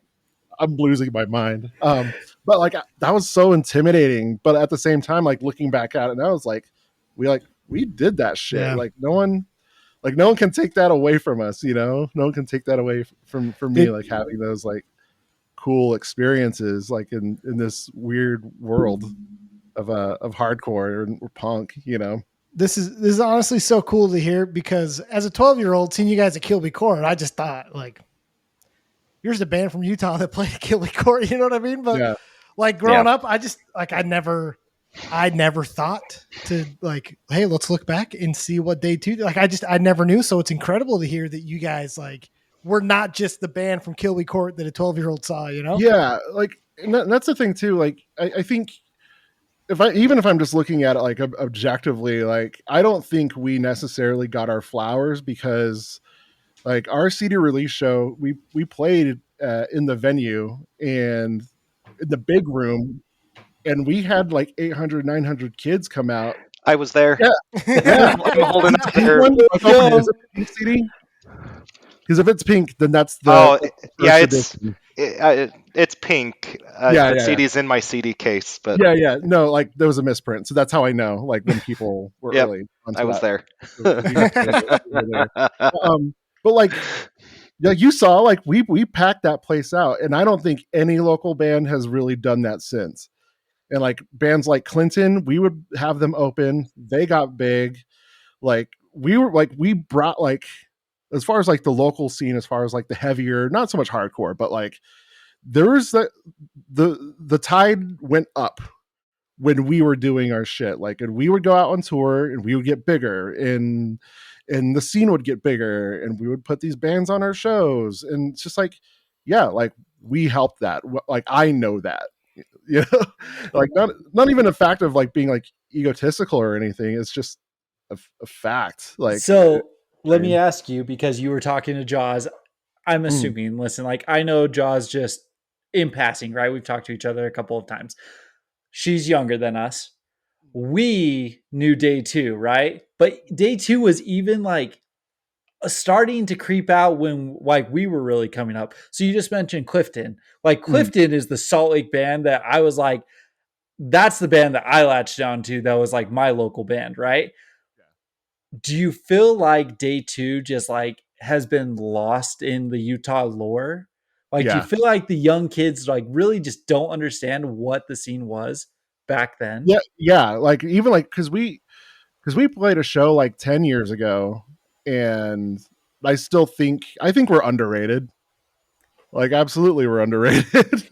I'm losing my mind. But like that was so intimidating, but at the same time, like looking back at it now, it's like we did that shit. Yeah. Like no one can take that away from us, no one can take that away from me, like having those like cool experiences like in this weird world of hardcore or punk. This is honestly so cool to hear, because as a 12-year-old seeing you guys at Kill Me Court, I just thought like, here's the band from Utah that played at Kill Me Court. You know what I mean? But Yeah. like growing up, I just like I never thought to like, hey, let's look back and see what Day 2. Like I never knew. So it's incredible to hear that you guys like were not just the band from Kill Me Court that a 12-year-old saw. Yeah, like and that's the thing too. Like I think if I'm just looking at it like objectively, like I don't think we necessarily got our flowers, because like our CD release show, we played in the venue and in the big room, and we had like 800, 900 kids come out. I was there. Yeah. I'm holding up there. Is it pink CD? Because if it's pink, then that's the Oh, yeah, edition. it's pink. Yeah, the yeah. CD's in my CD case, but Yeah. No, like there was a misprint, so that's how I know. Like when people were Yep, early onto I was that. there. But like, yeah, you saw like we packed that place out, and I don't think any local band has really done that since. And like bands like Clinton, we would have them open. They got big. Like we brought like, as far as like the local scene, as far as like the heavier, not so much hardcore, but like there was the tide went up when we were doing our shit. Like, and we would go out on tour and we would get bigger, and the scene would get bigger, and we would put these bands on our shows, and it's just like, yeah, like we helped that. Like I know that, like not even a fact of like being like egotistical or anything. It's just a fact. Like, so let me ask you, because you were talking to Jaws, I'm assuming, listen, like I know Jaws just in passing, right? We've talked to each other a couple of times. She's younger than us. We knew Day 2, right? But Day 2 was even like starting to creep out when like we were really coming up. So you just mentioned Clifton. Like Clifton is the Salt Lake band that I was like, that's the band that I latched on to. That was like my local band, right? Do you feel like Day 2 just like has been lost in the Utah lore? Like, do you feel like the young kids like really just don't understand what the scene was back then? Yeah. Like even like because we played a show like 10 years ago, and I think we're underrated. Like absolutely we're underrated.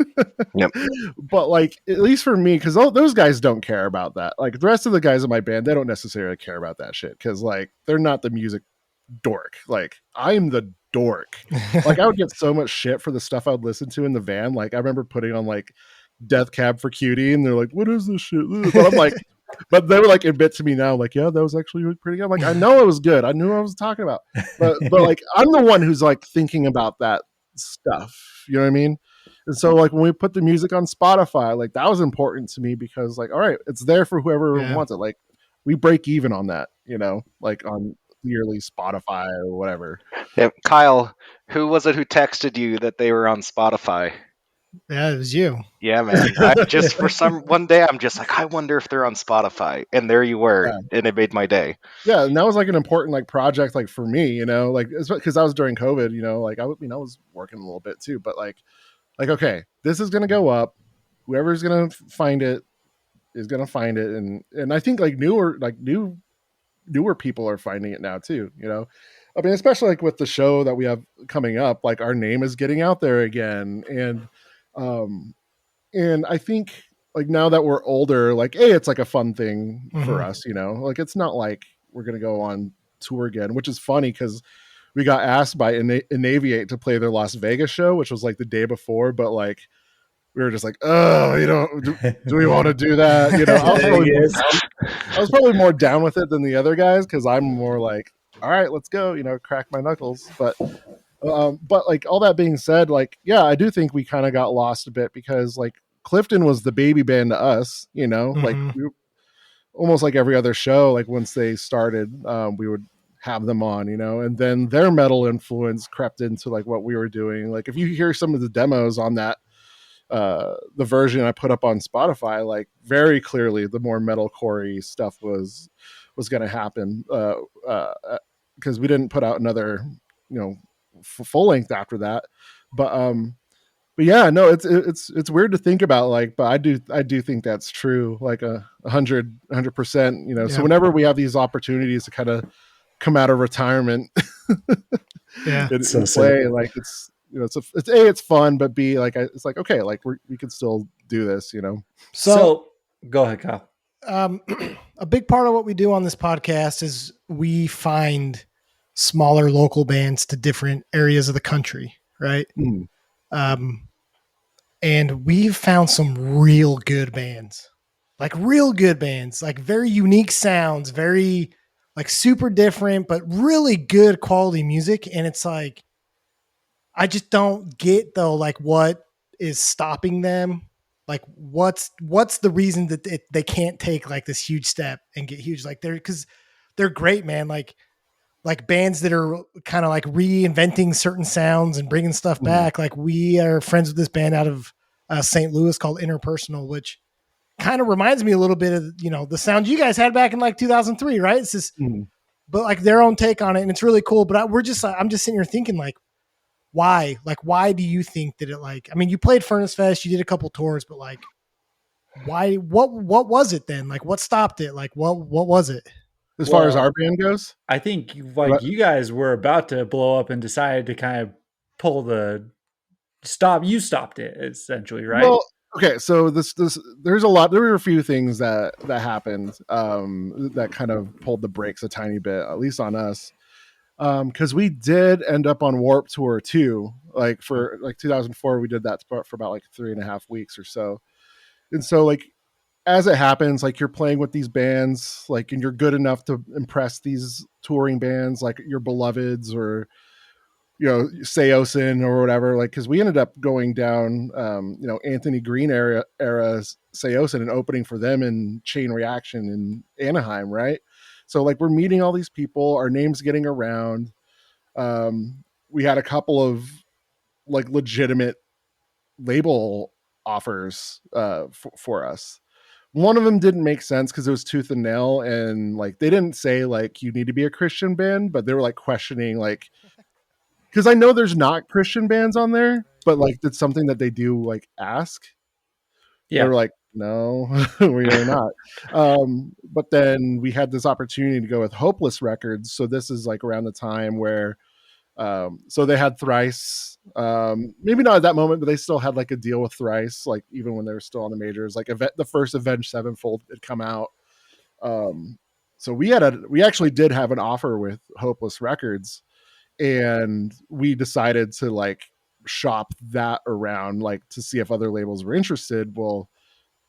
Yep. But like at least for me, because those guys don't care about that. Like the rest of the guys in my band, they don't necessarily care about that shit, because like they're not the music dork. Like I'm the dork. Like I would get so much shit for the stuff I would listen to in the van. Like I remember putting on like Death Cab for Cutie, and they're like, what is this shit? But I'm like, but they were like admit to me now, like, yeah, that was actually pretty good. I'm like, I know it was good. I knew what I was talking about. But like I'm the one who's like thinking about that stuff. You know what I mean? And so like when we put the music on Spotify, like that was important to me because like, all right, it's there for whoever Yeah. wants it. Like we break even on that, you know, like on yearly Spotify or whatever. Yeah, Kyle, who was it who texted you that they were on Spotify? Yeah, it was you. Yeah, man. I just for some one day I'm just like, I wonder if they're on Spotify, and there you were, Yeah. and it made my day. Yeah, and that was like an important like project like for me, you know, like because that was during COVID, you know, like I was working a little bit too, but like okay, this is gonna go up. Whoever's gonna find it is gonna find it, and I think like newer people are finding it now too. You know, I mean, especially like with the show that we have coming up, like our name is getting out there again, um, and I think like now that we're older, like it's like a fun thing for Mhm. us. You know, like it's not like we're gonna go on tour again, which is funny because we got asked by Inaviate to play their Las Vegas show, which was like the day before, but like we were just like, oh, you know, do we want to do that? You know, Vegas. I was probably more down with it than the other guys because I'm more like, all right, let's go, you know, crack my knuckles. But like all that being said, like, yeah, I do think we kind of got lost a bit because like Clifton was the baby band to us, you know, like Mhm. we almost like every other show, like once they started, we would have them on, you know, and then their metal influence crept into like what we were doing. Like if you hear some of the demos on that the version I put up on Spotify, like very clearly the more metalcore stuff was going to happen because we didn't put out another, you know, full length after that. But yeah, no, it's weird to think about, like, but I do think that's true, like 100%. You know, so Yeah. whenever we have these opportunities to kind of come out of retirement Yeah. So and sick. play, like it's you know it's A, it's fun, but B, like it's like okay, like we can still do this, you know. So, Go ahead, Kyle. a big part of what we do on this podcast is we find smaller local bands to different areas of the country, right? Mm. Um, and we've found some real good bands, like real good bands, like very unique sounds, very like super different, but really good quality music. And it's like, I just don't get though, like what is stopping them? Like what's the reason that they can't take like this huge step and get huge? Like because they're great, man. Like bands that are kind of like reinventing certain sounds and bringing stuff Mm. back. Like we are friends with this band out of St. Louis called Interpersonal, which kind of reminds me a little bit of, you know, the sound you guys had back in like 2003, right? It's just, Mm. but like their own take on it. And it's really cool. But I'm just sitting here thinking like, why do you think that it, like, I mean, you played Furnace Fest, you did a couple tours, but like, why, what was it then? Like what stopped it? Like what was it? As far as Well, our band goes, I think like you guys were about to blow up and decided to kind of pull the stop. You stopped it essentially, right? well, okay, so this there were a few things that happened that kind of pulled the brakes a tiny bit, at least on us. Because we did end up on Warp Tour too, like for like 2004, we did that for about like 3.5 weeks or so. And so like as it happens, like you're playing with these bands, like, and you're good enough to impress these touring bands, like your beloveds or, you know, Seosin or whatever. Like, cause we ended up going down, you know, Anthony Green era Seosin and opening for them in Chain Reaction in Anaheim. Right. So like we're meeting all these people, our names getting around. We had a couple of like legitimate label offers for us. One of them didn't make sense because it was tooth and nail, and like they didn't say like you need to be a Christian band, but they were like questioning like because I know there's not Christian bands on there, but like it's something that they do like ask. They Yeah. were like, no, we are not. But then we had this opportunity to go with Hopeless Records. So this is like around the time where so they had Thrice, maybe not at that moment, but they still had like a deal with Thrice, like even when they were still on the majors, like the first Avenged Sevenfold had come out. So we actually did have an offer with Hopeless Records, and we decided to like shop that around, like to see if other labels were interested. Well,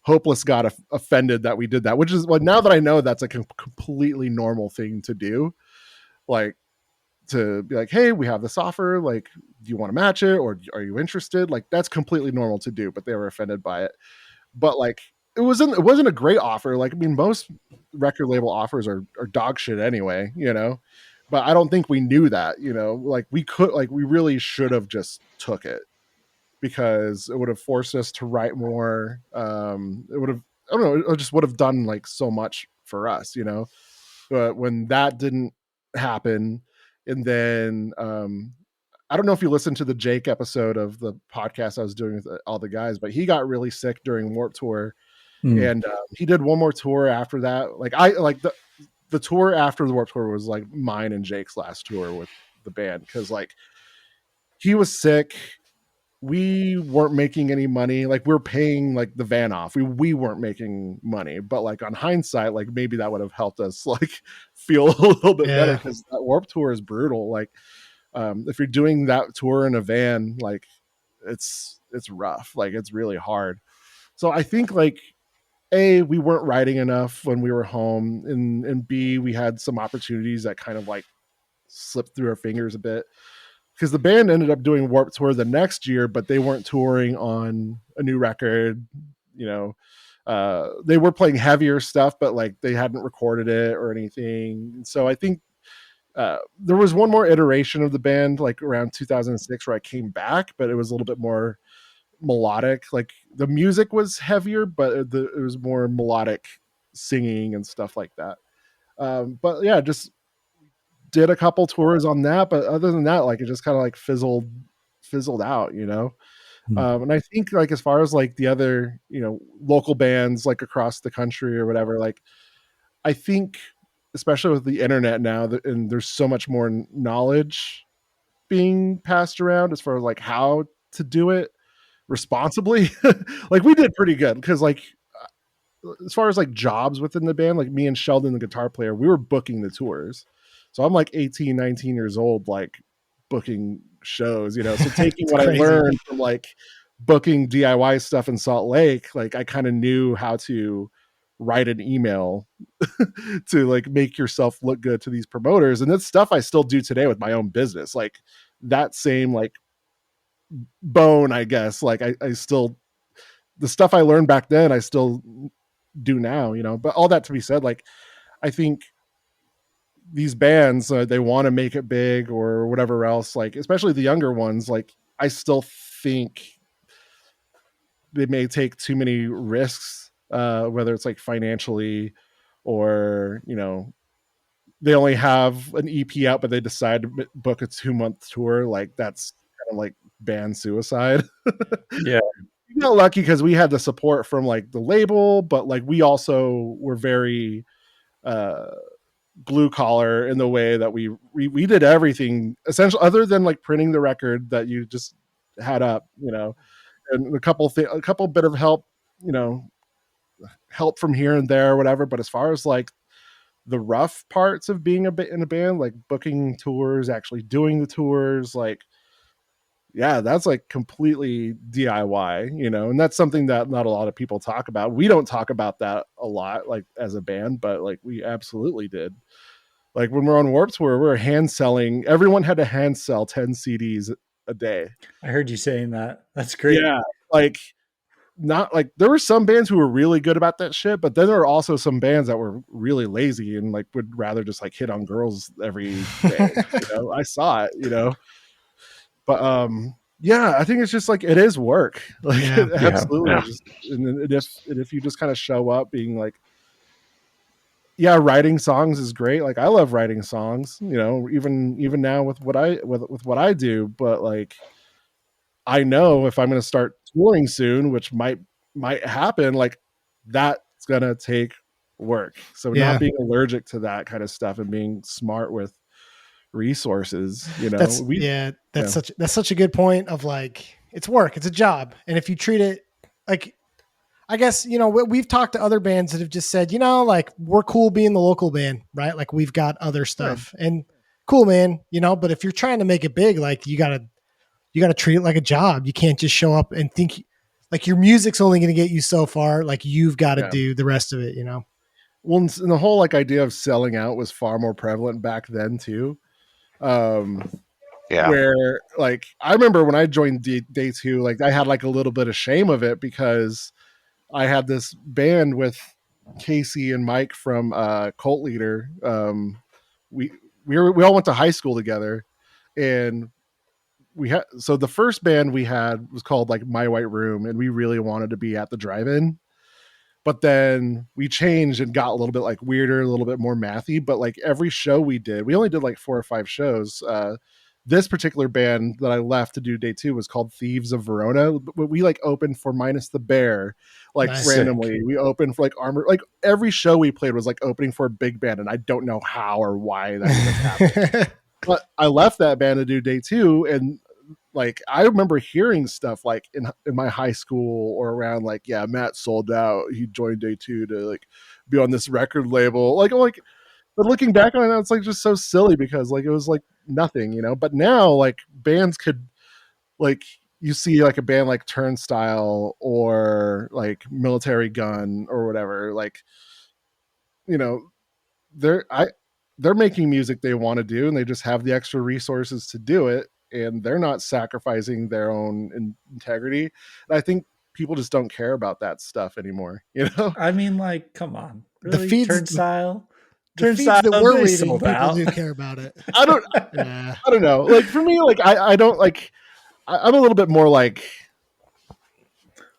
Hopeless got offended that we did that, which is like now that I know that's a completely normal thing to do. Like to be like, hey, we have this offer, like, do you want to match it, or are you interested? Like, that's completely normal to do, but they were offended by it. But like, it wasn't a great offer. Like, I mean, most record label offers are dog shit anyway, but I don't think we knew that, like we really should have just took it, because it would have forced us to write more. It would have, I don't know, it just would have done like so much for us, but when that didn't happen, and then I don't know if you listened to the Jake episode of the podcast I was doing with all the guys, but he got really sick during Warp Tour, Mm. and he did one more tour after that. Like, I like the tour after the Warp Tour was like mine and Jake's last tour with the band, because like he was sick. We weren't making any money. Like, we're paying like the van off. We weren't making money, but like on hindsight, like maybe that would have helped us like feel a little bit better, Yeah. because that Warp Tour is brutal. Like, if you're doing that tour in a van, like it's rough. Like, it's really hard. So I think like A, we weren't writing enough when we were home, and B, we had some opportunities that kind of like slipped through our fingers a bit, because the band ended up doing Warp Tour the next year, but they weren't touring on a new record. They were playing heavier stuff, but like they hadn't recorded it or anything. And so I think there was one more iteration of the band, like around 2006, where I came back, but it was a little bit more melodic. Like, the music was heavier, but it was more melodic singing and stuff like that. But yeah, just did a couple tours on that, but other than that, like, it just kind of like fizzled out, and I think like as far as like the other, local bands like across the country or whatever, like, I think especially with the internet now, and there's so much more knowledge being passed around as far as like how to do it responsibly. Like, we did pretty good, because like as far as like jobs within the band, like me and Sheldon, the guitar player, we were booking the tours. So I'm like 18, 19 years old, like booking shows, so taking what crazy. I learned from like booking DIY stuff in Salt Lake, like I kind of knew how to write an email to like make yourself look good to these promoters. And that's stuff I still do today with my own business. Like, that same like bone, I guess, like I still, the stuff I learned back then, I still do now, but all that to be said, like, I think these bands, they want to make it big or whatever else, like, especially the younger ones, like, I still think they may take too many risks, whether it's like financially, or, they only have an EP out, but they decide to book a 2-month tour. Like, that's kind of like band suicide. Yeah. We got lucky because we had the support from like the label, but like we also were very blue collar in the way that we did everything essentially, other than like printing the record that you just had up, and a couple bit of help, help from here and there or whatever. But as far as like the rough parts of being a bit in a band, like booking tours, actually doing the tours, like, yeah, that's like completely DIY, and that's something that not a lot of people talk about. We don't talk about that a lot, like as a band, but like we absolutely did. Like, when we're on Warp Tour, we're hand selling. Everyone had to hand sell 10 CDs a day. I heard you saying that. That's great. Yeah. Like, not like, there were some bands who were really good about that shit, but then there were also some bands that were really lazy and like would rather just like hit on girls every day. I saw it, but yeah, I think it's just like, it is work. Like, Yeah. absolutely. Yeah. Just, and if you just kind of show up being like, yeah, writing songs is great. Like, I love writing songs, even now with what I do, but like, I know if I'm going to start touring soon, which might happen, like, that's going to take work. So Yeah. not being allergic to that kind of stuff and being smart with resources, That's such a good point of like, it's work, it's a job. And if you treat it like, I guess, we've talked to other bands that have just said, like, we're cool being the local band, right? Like, we've got other stuff and cool, man, but if you're trying to make it big, like, you gotta treat it like a job. You can't just show up and think like your music's only going to get you so far. Like, you've got to do the rest of it, Well, and the whole like idea of selling out was far more prevalent back then too. Um, Yeah. where like I remember when I joined day two, like I had like a little bit of shame of it because I had this band with Casey and Mike from Cult Leader. We we all went to high school together, and we had so the first band we had was called like My White Room, and we really wanted to be at the drive-in. But then we changed and got a little bit like weirder, a little bit more mathy. But like every show we did, we only did like 4 or 5 shows. This particular band that I left to do day two was called Thieves of Verona. But we like opened for Minus the Bear, like Nice. randomly. We opened for like Armor. Like every show we played was like opening for a big band, and I don't know how or why that even happened. But I left that band to do day two, and like I remember hearing stuff like in my high school or around like, yeah, Matt sold out. He joined day two to like be on this record label. Like, but looking back on it, it's like just so silly because like it was like nothing, you know. But now like bands could like you see like a band like Turnstile or like Military Gun or whatever, like, you know, they're I they're making music they want to do and they just have the extra resources to do it and they're not sacrificing their own integrity. And I think people just don't care about that stuff anymore, you know? I mean, like, come on, The really? feeds- Turnstile, The feeds that Turnstile, we're they reading, sold people out. do care about it. I don't Yeah. I don't know. Like for me, like I don't like I'm a little bit more like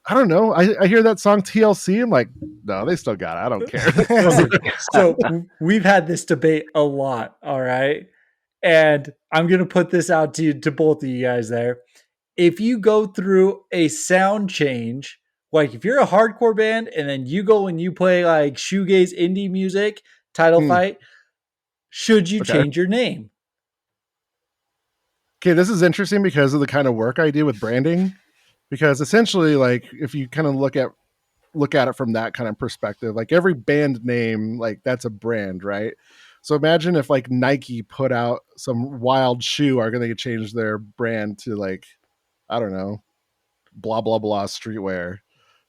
I don't know. I hear that song TLC. I'm like, no, they still got it. I don't care. Listen, so we've had this debate a lot, all right? And I'm going to put this out to both of you guys there. If you go through a sound change, like if you're a hardcore band and then you go and you play like shoegaze indie music, title fight, should you change your name? Okay, this is interesting because of the kind of work I do with branding. Because essentially, like if you kind of look at it from that kind of perspective, like every band name, like that's a brand, right? So imagine if like Nike put out some wild shoe, are going to change their brand to like, I don't know, blah blah blah streetwear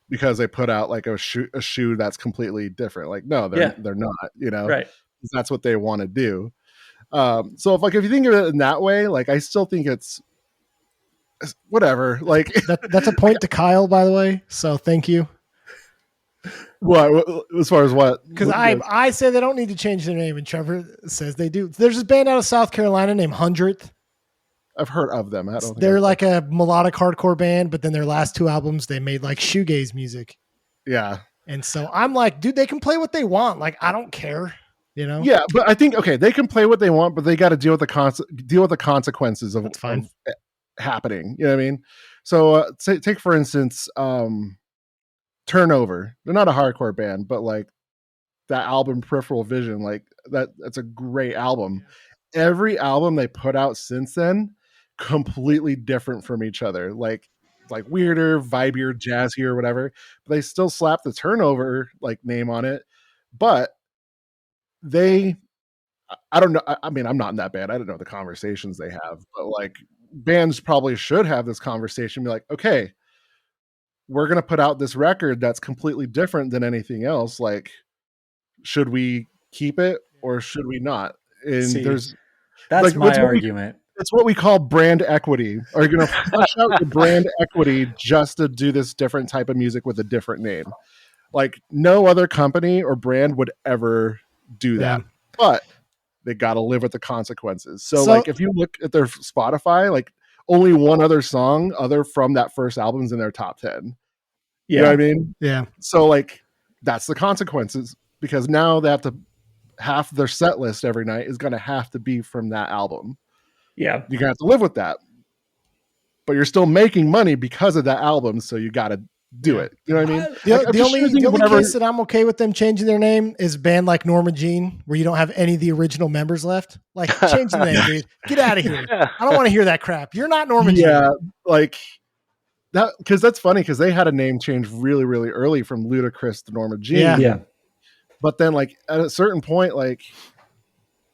because they put out like a shoe that's completely different. Like no, they're not, you know, right? That's what they want to do. So if you think of it in that way, like I still think it's whatever. Like that's a point to Kyle, by the way. So thank you. What as far as what? Because I say they don't need to change their name, and Trevor says they do. There's this band out of South Carolina named 100th. I've heard of them. They're like a melodic hardcore band, but then their last 2 albums they made like shoegaze music. Yeah. And so I'm like, dude, they can play what they want. Like I don't care, you know. Yeah, but I think they can play what they want, but they got to deal with the consequences of happening. You know what I mean? So take for instance, Turnover. They're not a hardcore band, but like that album Peripheral Vision, like that's a great album. Every album they put out since then, completely different from each other. Like weirder, vibier, jazzier, whatever. But they still slap the Turnover like name on it. But I don't know. I mean, I'm not in that band. I don't know the conversations they have, but like bands probably should have this conversation. Be like, okay, we're gonna put out this record that's completely different than anything else. Like, should we keep it or should we not? And that's like, my argument. It's what we call brand equity. Are you going to flush out your brand equity just to do this different type of music with a different name? Like no other company or brand would ever do that. Yeah. But they got to live with the consequences. So like if you look at their Spotify, like only one other song other from that first album's in their top 10. Yeah. You know what I mean? Yeah. So like that's the consequences because now they have to half their set list every night is going to have to be from that album. Yeah. You're going to have to live with that. But you're still making money because of that album, so you got to do it. You know what I mean? The only case that I'm okay with them changing their name is a band like Norma Jean, where you don't have any of the original members left. Like, change the name, dude. Get out of here. I don't want to hear that crap. You're not Norma Jean. Yeah, like that, because that's funny because they had a name change really, really early from Ludacris to Norma Jean. Yeah. But then, like, at a certain point, like,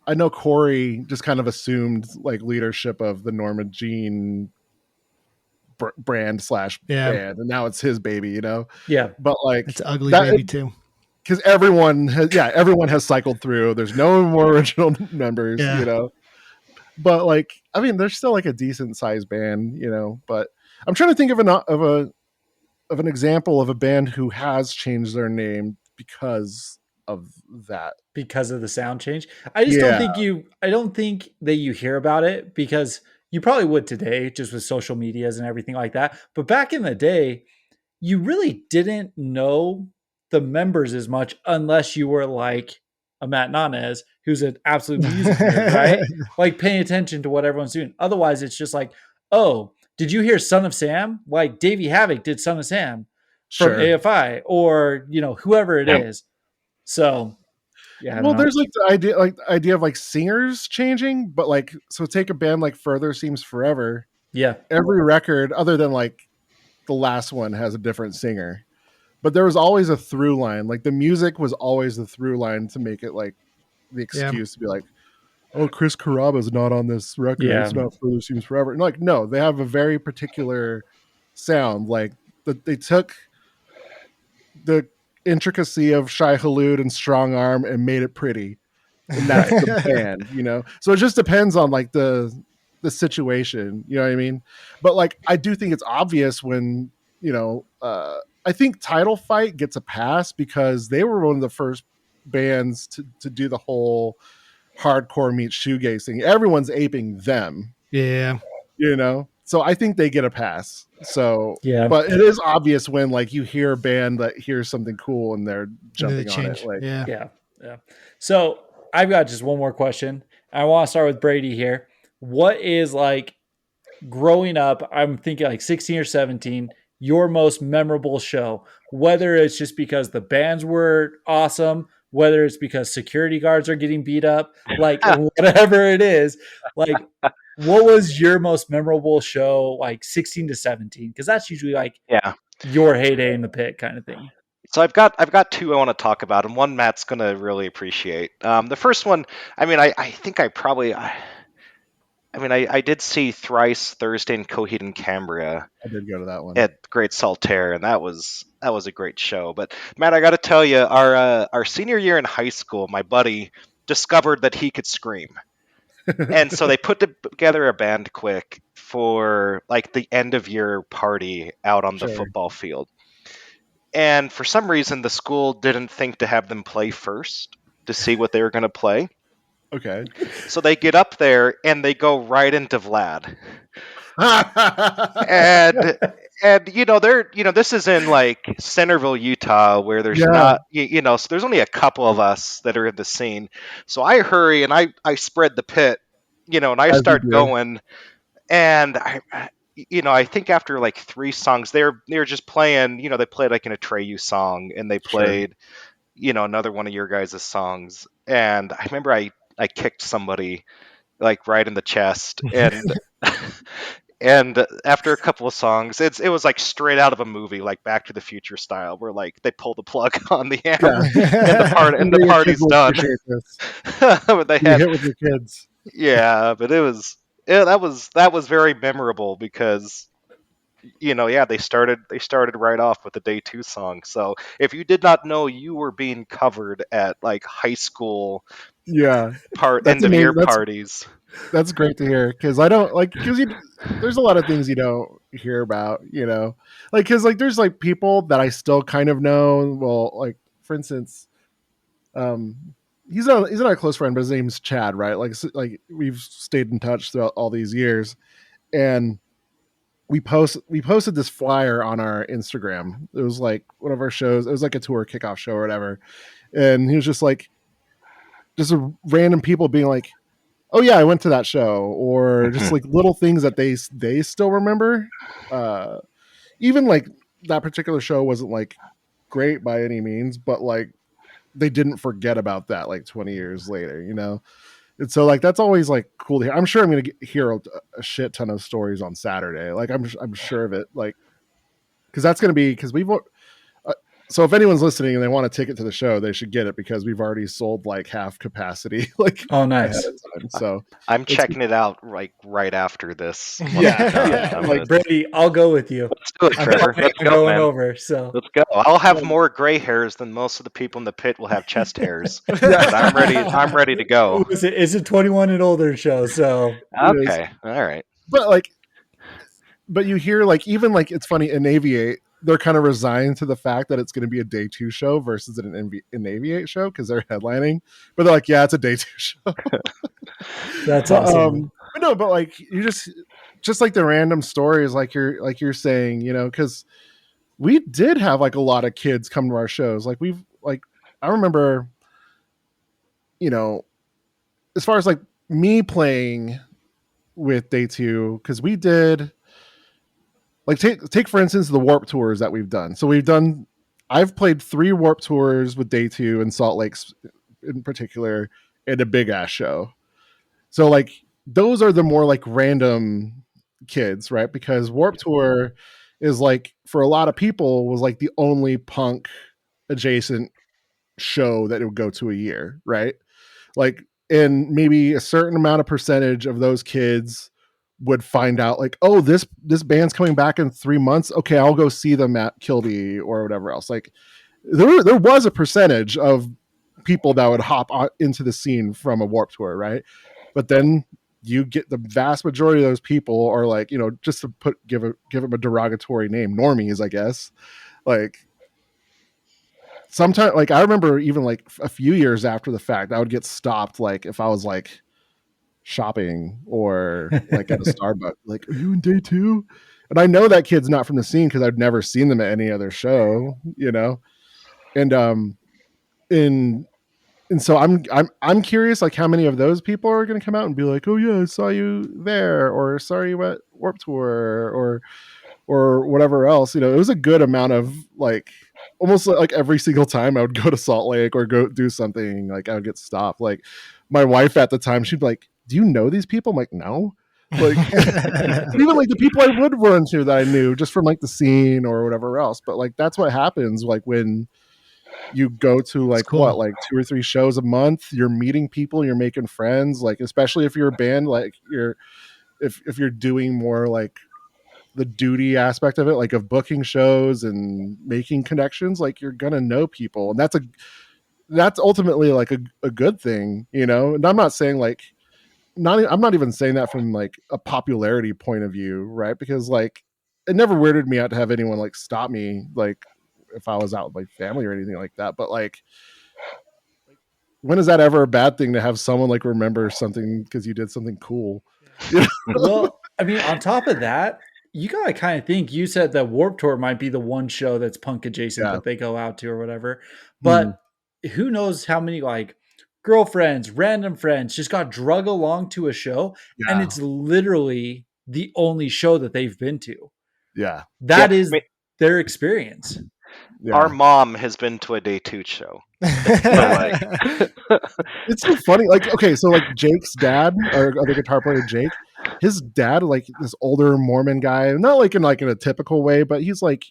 I know Corey just kind of assumed like leadership of the Norma Jean brand / band, and now it's his baby, you know. Yeah, but like it's ugly baby too, because everyone has cycled through. There's no more original members, you know. but like, I mean, they're still like a decent sized band, you know. But I'm trying to think of an example of a band who has changed their name because of that. because of the sound change. I just don't Yeah, think I don't think that you hear about it because you probably would today just with social medias and everything like that. But back in the day, you really didn't know the members as much unless you were like a Matt Nanes, who's an absolute music nerd, right? Like paying attention to what everyone's doing. Otherwise, it's just like, oh, did you hear Son of Sam? Like Davey Havoc did Son of Sam from sure. AFI or, whoever it Yeah. is. So, yeah, I don't Well, know. there's like the idea of like singers changing, but like, so take a band like Further Seems Forever. Yeah. Every record, other than like the last one, has a different singer, but there was always a through line. Like the music was always the through line to make it like the Yeah. excuse to be like, oh, Chris Caraba's not on this record. Yeah. It's not Further Seems Forever. And like, no, they have a very particular sound. Like that they took the intricacy of Shai Hulud and Strong Arm and made it pretty. And that's the band, you know? So it just depends on like the situation, you know what I mean? But like I do think it's obvious when, I think Title Fight gets a pass because they were one of the first bands to do the whole hardcore meets shoegaze thing. Everyone's aping them, Yeah. you know? So I think they get a pass. So, Yeah. but it is obvious when like you hear a band that hears something cool and they're And then jumping they on it. change. Like, Yeah. Yeah. Yeah. So I've got just one more question. I want to start with Brady here. What is like growing up? I'm thinking like 16 or 17, your most memorable show, whether it's just because the bands were awesome, whether it's because security guards are getting beat up, like whatever it is, like what was your most memorable show like 16 to 17? Because that's usually like Yeah. your heyday in the pit kind of thing. So I've got two I want to talk about, and one Matt's gonna really appreciate. The first one, I mean, I think I did see Thrice Thursday in Coheed and Cambria I did go to that one. at Great Saltaire, and that was a great show. But Matt, I got to tell you, our senior year in high school, my buddy discovered that he could scream, and so they put together a band quick for like the end of year party out on the Sure. football field. And for some reason, the school didn't think to have them play first to see what they were going to play. Okay. So they get up there and they go right into Vlad. And this is in like Centerville, Utah, where there's Yeah. not so there's only a couple of us that are in the scene. So I hurry and I spread the pit, and I As you start do. going, and I think after like three songs, they were just playing. They played like an Atreyu song, and they Sure. played, another one of your guys' songs. And I remember I kicked somebody like right in the chest, and and after a couple of songs, it was like straight out of a movie, like Back to the Future style, where like they pull the plug on the amp, Yeah. and the Your kids party's will done. appreciate this. But they You had hit with your kids. Yeah, but that was very memorable because they started right off with the day two song. So if you did not know, you were being covered at like high school Yeah. That's end of year amazing. parties. That's great to hear because I don't like because there's a lot of things you don't hear about, like because like there's like people that I still kind of know. Well, like for instance, um, he's not a close friend, but his name's Chad, right? Like we've stayed in touch throughout all these years, and we posted this flyer on our Instagram. It was like one of our shows. It was like a tour kickoff show or whatever, and he was just like just a random people being like, oh yeah, I went to that show, or just like little things that they still remember. Even like that particular show wasn't like great by any means, but like they didn't forget about that like 20 years later, And so like that's always like cool to hear. I'm sure I'm gonna hear a shit ton of stories on Saturday. Like I'm sure of it. Like because that's gonna be because So if anyone's listening and they want a ticket to the show, they should get it because we've already sold like half capacity, like Oh, ahead nice. of time. So I'm it's checking it out like right after this. Once Yeah, we're done. yeah, I'm like gonna, Brady, I'll go with you. let's do it, I'm Trevor. planning Let's on go, going man. over. So Let's go. I'll have more gray hairs than most of the people in the pit will have chest hairs. yeah, But I'm ready. I'm ready to go. it's a 21 and older show. So it is. Okay. All right. But like, but you hear like even like it's funny in Aviate, they're kind of resigned to the fact that it's going to be a day 2 show versus an Aviate show because they're headlining. But they're like, yeah, it's a day 2 show. that's But, awesome. but no, but like you just like the random stories, like you're saying, you know, because we did have like a lot of kids come to our shows. Like we've like I remember, you know, as far as like me playing with day 2, because we did like take for instance the warp tours that we've done. So I've played 3 warp tours with day 2 in Salt Lakes in particular and a big ass show. So like those are the more like random kids, right? Because Warp Tour is like for a lot of people was like the only punk adjacent show that it would go to a year, right? Like and maybe a certain amount of percentage of those kids would find out like, oh, this band's coming back in 3 months. Okay, I'll go see them at Kilby or whatever else. Like there was a percentage of people that would hop into the scene from a Warp Tour, right? But then you get the vast majority of those people are like, you know, just to give them a derogatory name, normies, I guess. Like sometimes, like I remember even like a few years after the fact, I would get stopped, like if I was like shopping or like at a Starbucks, like, are you in day 2? And I know that kid's not from the scene because I'd never seen them at any other show, you know. And in and so I'm curious like how many of those people are going to come out and be like, oh yeah, I saw you there, or saw you at Warp Tour, or whatever else. You know, it was a good amount of like almost like every single time I would go to Salt Lake or go do something, like I would get stopped. Like my wife at the time, she'd be like, do you know these people? I'm like, no. Like even like the people I would run into that I knew just from like the scene or whatever else. But like that's what happens like when you go to like cool. what, like 2 or 3 shows a month, you're meeting people, you're making friends, like especially if you're a band, like you're if you're doing more like the duty aspect of it, like of booking shows and making connections, like you're gonna know people, and that's ultimately like a good thing, you know. And I'm not saying like I'm not even saying that from like a popularity point of view, right? Because like it never weirded me out to have anyone like stop me like if I was out with my family or anything like that. But like when is that ever a bad thing to have someone like remember something because you did something cool? You know? Well, I mean, on top of that, you gotta kind of think. You said that Warp Tour might be the one show that's punk adjacent Yeah. that they go out to or whatever. Mhm. But who knows how many like girlfriends, random friends just got drug along to a show, and Yeah. it's literally the only show that they've been to. Yeah. That Yeah, is I mean, their experience. our Yeah. mom has been to a day 2 show. So like, It's so funny. Like, okay, so like Jake's dad, or other guitar player Jake, his dad, like this older Mormon guy, not like in a typical way, but he was like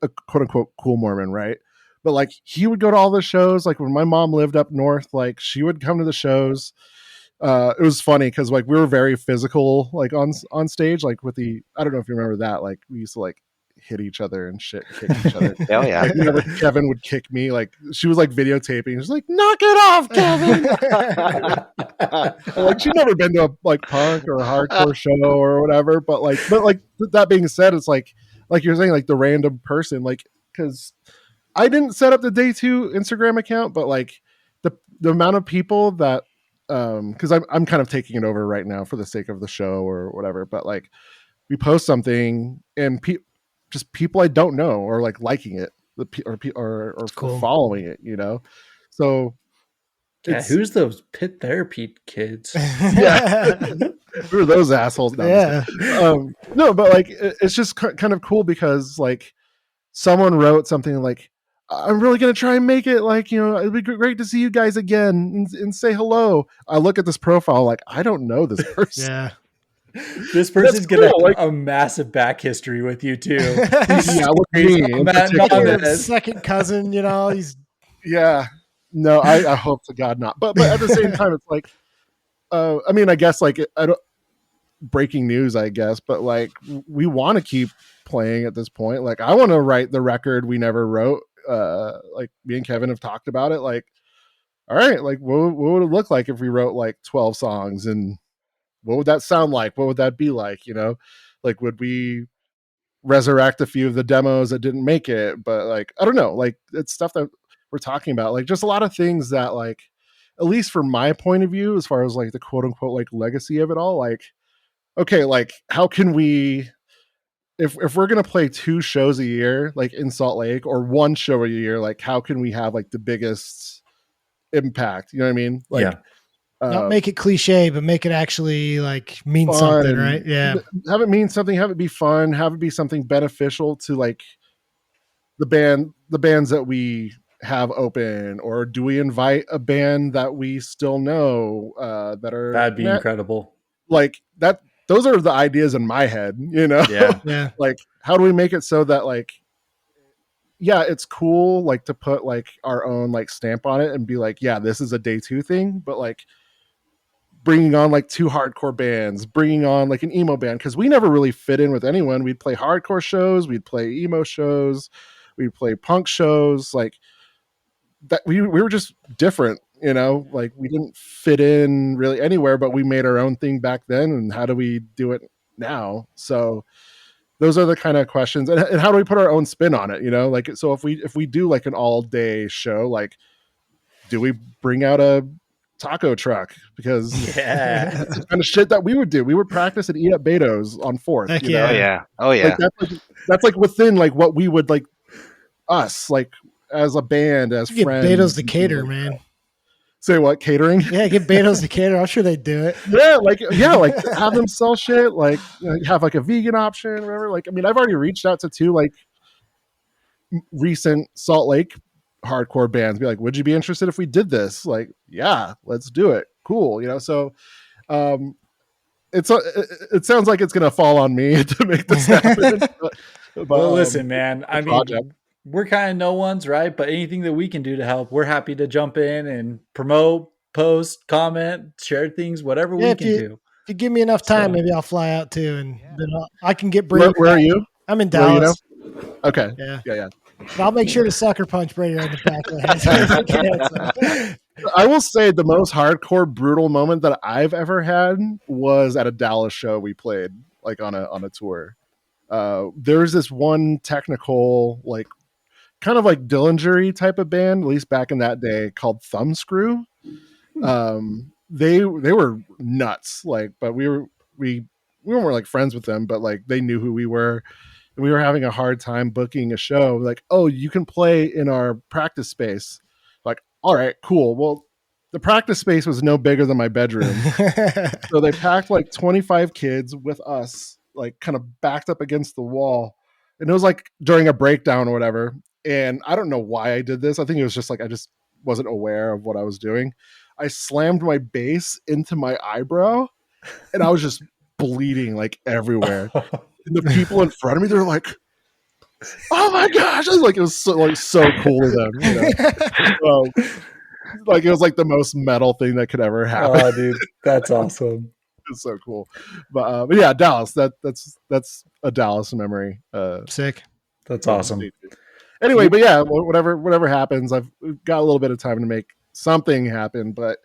a quote unquote cool Mormon, right? But like he would go to all the shows. Like when my mom lived up north, like she would come to the shows. It was funny because like we were very physical, like on stage, like with the I don't know if you remember that, like we used to like hit each other and shit, kick each other. hell yeah. Like whenever Kevin would kick me, like she was like videotaping. She's like, "Knock it off, Kevin!" Like she'd never been to a like punk or a hardcore show or whatever. But that being said, it's like you're saying, like the random person, like because I didn't set up the day 2 Instagram account, but like the amount of people that because I'm kind of taking it over right now for the sake of the show or whatever. But like we post something and just people I don't know or like liking it, or cool. following it, you know. So Yeah, it's who's those pit therapy kids? yeah, who are those assholes? No, no, but like it's just kind of cool because like someone wrote something like, I'm really going to try and make it, like, you know, it'd be great to see you guys again and say hello. I look at this profile like I don't know this person. Yeah. This But that's person's gonna cool. have Like, a massive back history with you too. These yeah, with stories me of in Matt particular. Nanes. Second cousin, he's Yeah. No, I hope to God not. But at the same time, it's like, I mean, I guess like I don't breaking news, I guess, but like we want to keep playing at this point. Like I want to write the record we never wrote. Like me and Kevin have talked about it. Like, all right, like what would it look like if we wrote like 12 songs, and what would that sound like? What would that be like? Like would we resurrect a few of the demos that didn't make it? But like I don't know, like it's stuff that we're talking about, like just a lot of things that like, at least from my point of view, as far as like the quote unquote like legacy of it all, like okay, like how can we, if we're gonna play 2 shows a year like in Salt Lake, or 1 show a year, like how can we have like the biggest impact, you know what I mean? Like Yeah. not make it cliche, but make it actually like mean something, right? fun, Yeah. have it mean something, have it be fun, have it be something beneficial to like the bands that we have open, or do we invite a band that we still know that are That'd be incredible. like that? Those are the ideas in my head, Yeah. Yeah. like how do we make it so that like, yeah, it's cool like to put like our own like stamp on it and be like, yeah, this is a day 2 thing, but like bringing on like 2 hardcore bands, bringing on like an emo band, because we never really fit in with anyone. We'd play hardcore shows, we'd play emo shows, we'd play punk shows, like that. We were just different, like we didn't fit in really anywhere, but we made our own thing back then, and how do we do it now? So those are the kind of questions, and how do we put our own spin on it, like, so if we do like an all day show, like do we bring out a taco truck? Because Yeah. it's the kind of shit that we would do. We would practice and eat at Beto's on 4th. Heck Oh yeah. yeah. Oh Like yeah. that's like within like what we would like, us like as a band, as Get friends. Beto's to and cater, like man. that. Say what, catering? Yeah, get Beto's to cater. I'm sure they'd do it. Yeah, like have them sell shit, like have like a vegan option, or whatever. Like I mean, I've already reached out to 2 like recent Salt Lake hardcore bands, be like, would you be interested if we did this? Like, yeah, let's do it. Cool, so it sounds like it's gonna fall on me to make this happen. Well, listen, man. I project. mean, we're kind of no ones, right? But anything that we can do to help, we're happy to jump in and promote, post, comment, share things, whatever Yeah, we if can do. If you give me enough time, So- maybe I'll fly out too, and then I can get Brady. Where are you? I'm in Where are you Dallas. Okay. Yeah. Yeah. But I'll make sure to sucker punch Brady right in the back of the head. I will say the most hardcore brutal moment that I've ever had was at a Dallas show we played, like on a tour. There was this one technical, like kind of like Dillinger type of band, at least back in that day, called Thumbscrew. They were nuts, like, but we weren't like friends with them, but like they knew who we were, and we were having a hard time booking a show. Like, oh, you can play in our practice space. Like, all right, cool. Well, the practice space was no bigger than my bedroom. So they packed like 25 kids with us, like kind of backed up against the wall. And it was like during a breakdown or whatever. And I don't know why I did this. I think it was just like I just wasn't aware of what I was doing. I slammed my bass into my eyebrow, and I was just bleeding like everywhere. And the people in front of me, they're like, "Oh my gosh!" I was like, it was so cool to them. Like it was like the most metal thing that could ever happen. Oh, dude, that's awesome. It's so cool. But yeah, Dallas. That's a Dallas memory. Sick. That's awesome. Anyway, but yeah, whatever happens, I've got a little bit of time to make something happen. But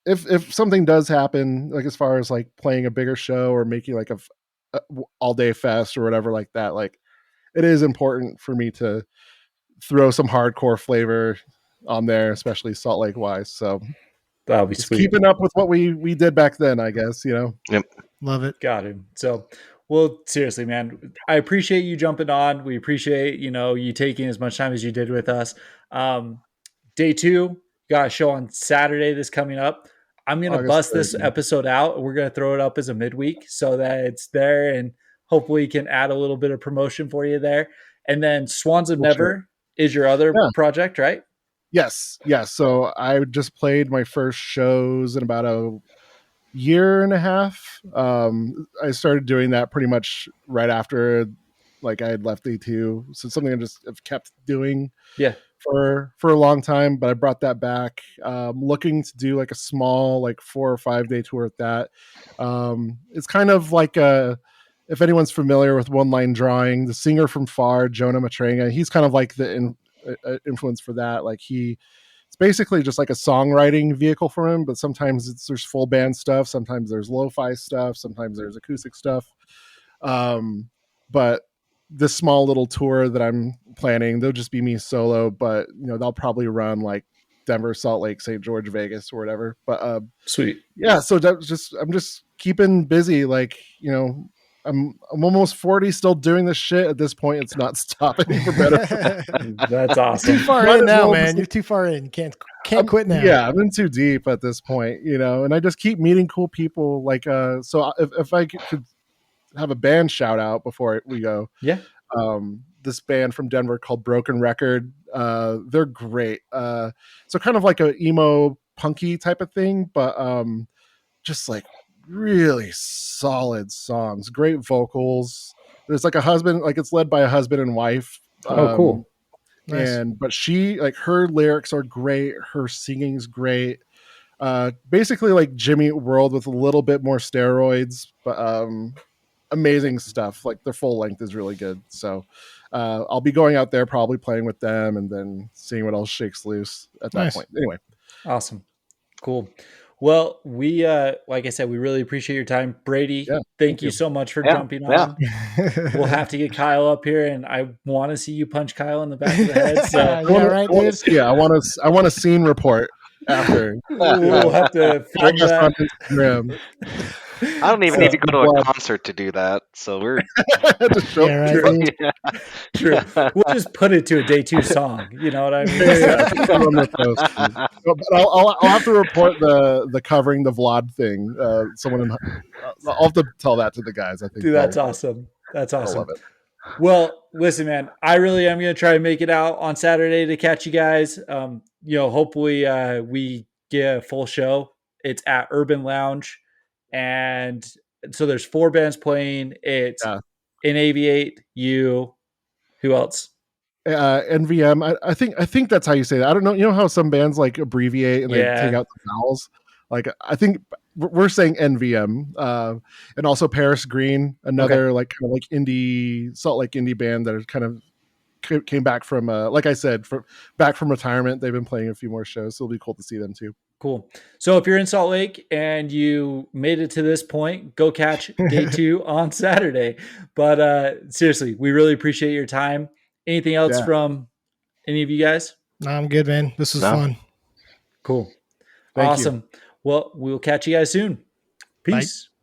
if something does happen, like as far as like playing a bigger show or making like a all day fest or whatever like that, like it is important for me to throw some hardcore flavor on there, especially Salt Lake wise. So that'll be sweet. Keeping up with what we did back then, I guess. Yep. Love it. Got him. So, well, seriously, man, I appreciate you jumping on. We appreciate, you taking as much time as you did with us. Day 2, got a show on Saturday this coming up. I'm going to bust this episode out. We're going to throw it up as a midweek so that it's there, and hopefully can add a little bit of promotion for you there. And then Swans of Never is your other project, right? Yes. So I just played my first shows in about a year and a half. I started doing that pretty much right after like I had left A2. So something I just have kept doing Yeah. for a long time, but I brought that back. Looking to do like a small like 4 or 5 day tour with that. It's kind of like a, if anyone's familiar with one line drawing, the singer from Far, Jonah Matranga, he's kind of like the influence for that. Like it's basically just like a songwriting vehicle for him, but sometimes there's full band stuff, sometimes there's lo-fi stuff, sometimes there's acoustic stuff. But this small little tour that I'm planning, they'll just be me solo, but they'll probably run like Denver, Salt Lake, St. George, Vegas, or whatever. But Sweet. yeah, so I'm just keeping busy. Like, I'm almost 40, still doing this shit. At this point, it's not stopping for better. That's Too awesome. far Might in as now, well man. just- You're too far in. Can't quit now. Yeah, I'm in too deep at this point, and I just keep meeting cool people. Like, so if I could have a band shout out before we go, Yeah. this band from Denver called Broken Record. They're great. So kind of like a emo punky type of thing, but just like really solid songs, great vocals. There's like a husband, like it's led by a husband and wife. Oh, cool. Nice. But she, like, her lyrics are great, her singing's great. Basically like Jimmy World with a little bit more steroids, but amazing stuff. Like their full length is really good. So I'll be going out there, probably playing with them, and then seeing what else shakes loose at that Nice. point. Anyway, Awesome. Cool. Well, we like I said, we really appreciate your time, Brady. Yeah, thank you so much for jumping on. We'll have to get Kyle up here, and I want to see you punch Kyle in the back of the head. So right, dude. I want a scene report after. we'll have to film Tag us on that. Instagram. I don't even need to go to a concert to do that. So we're Just show- Yeah, right, dude. True. We'll just put it to a day 2 song. You know what I mean? Yeah, I'll run with those, but I'll have to report the covering the Vlad thing. I'll have to tell that to the guys. I think Dude, that's awesome. That's they'll awesome. love it. Well, listen, man, I really am going to try to make it out on Saturday to catch you guys. Hopefully we get a full show. It's at Urban Lounge. And so there's 4 bands playing. It's in Aviate, you, who else? NVM. I think that's how you say that. I don't know. You know how some bands like abbreviate and they take out the vowels. Like I think we're saying NVM, and also Paris Green, another like kind of like indie Salt Lake indie band that kind of came back from like I said, back from retirement. They've been playing a few more shows, so it'll be cool to see them too. Cool. So if you're in Salt Lake and you made it to this point, go catch day 2 on Saturday. But seriously, we really appreciate your time. Anything else from any of you guys? No, I'm good, man. This was fun. Cool. Thank awesome. you. Well, we'll catch you guys soon. Peace. Bye.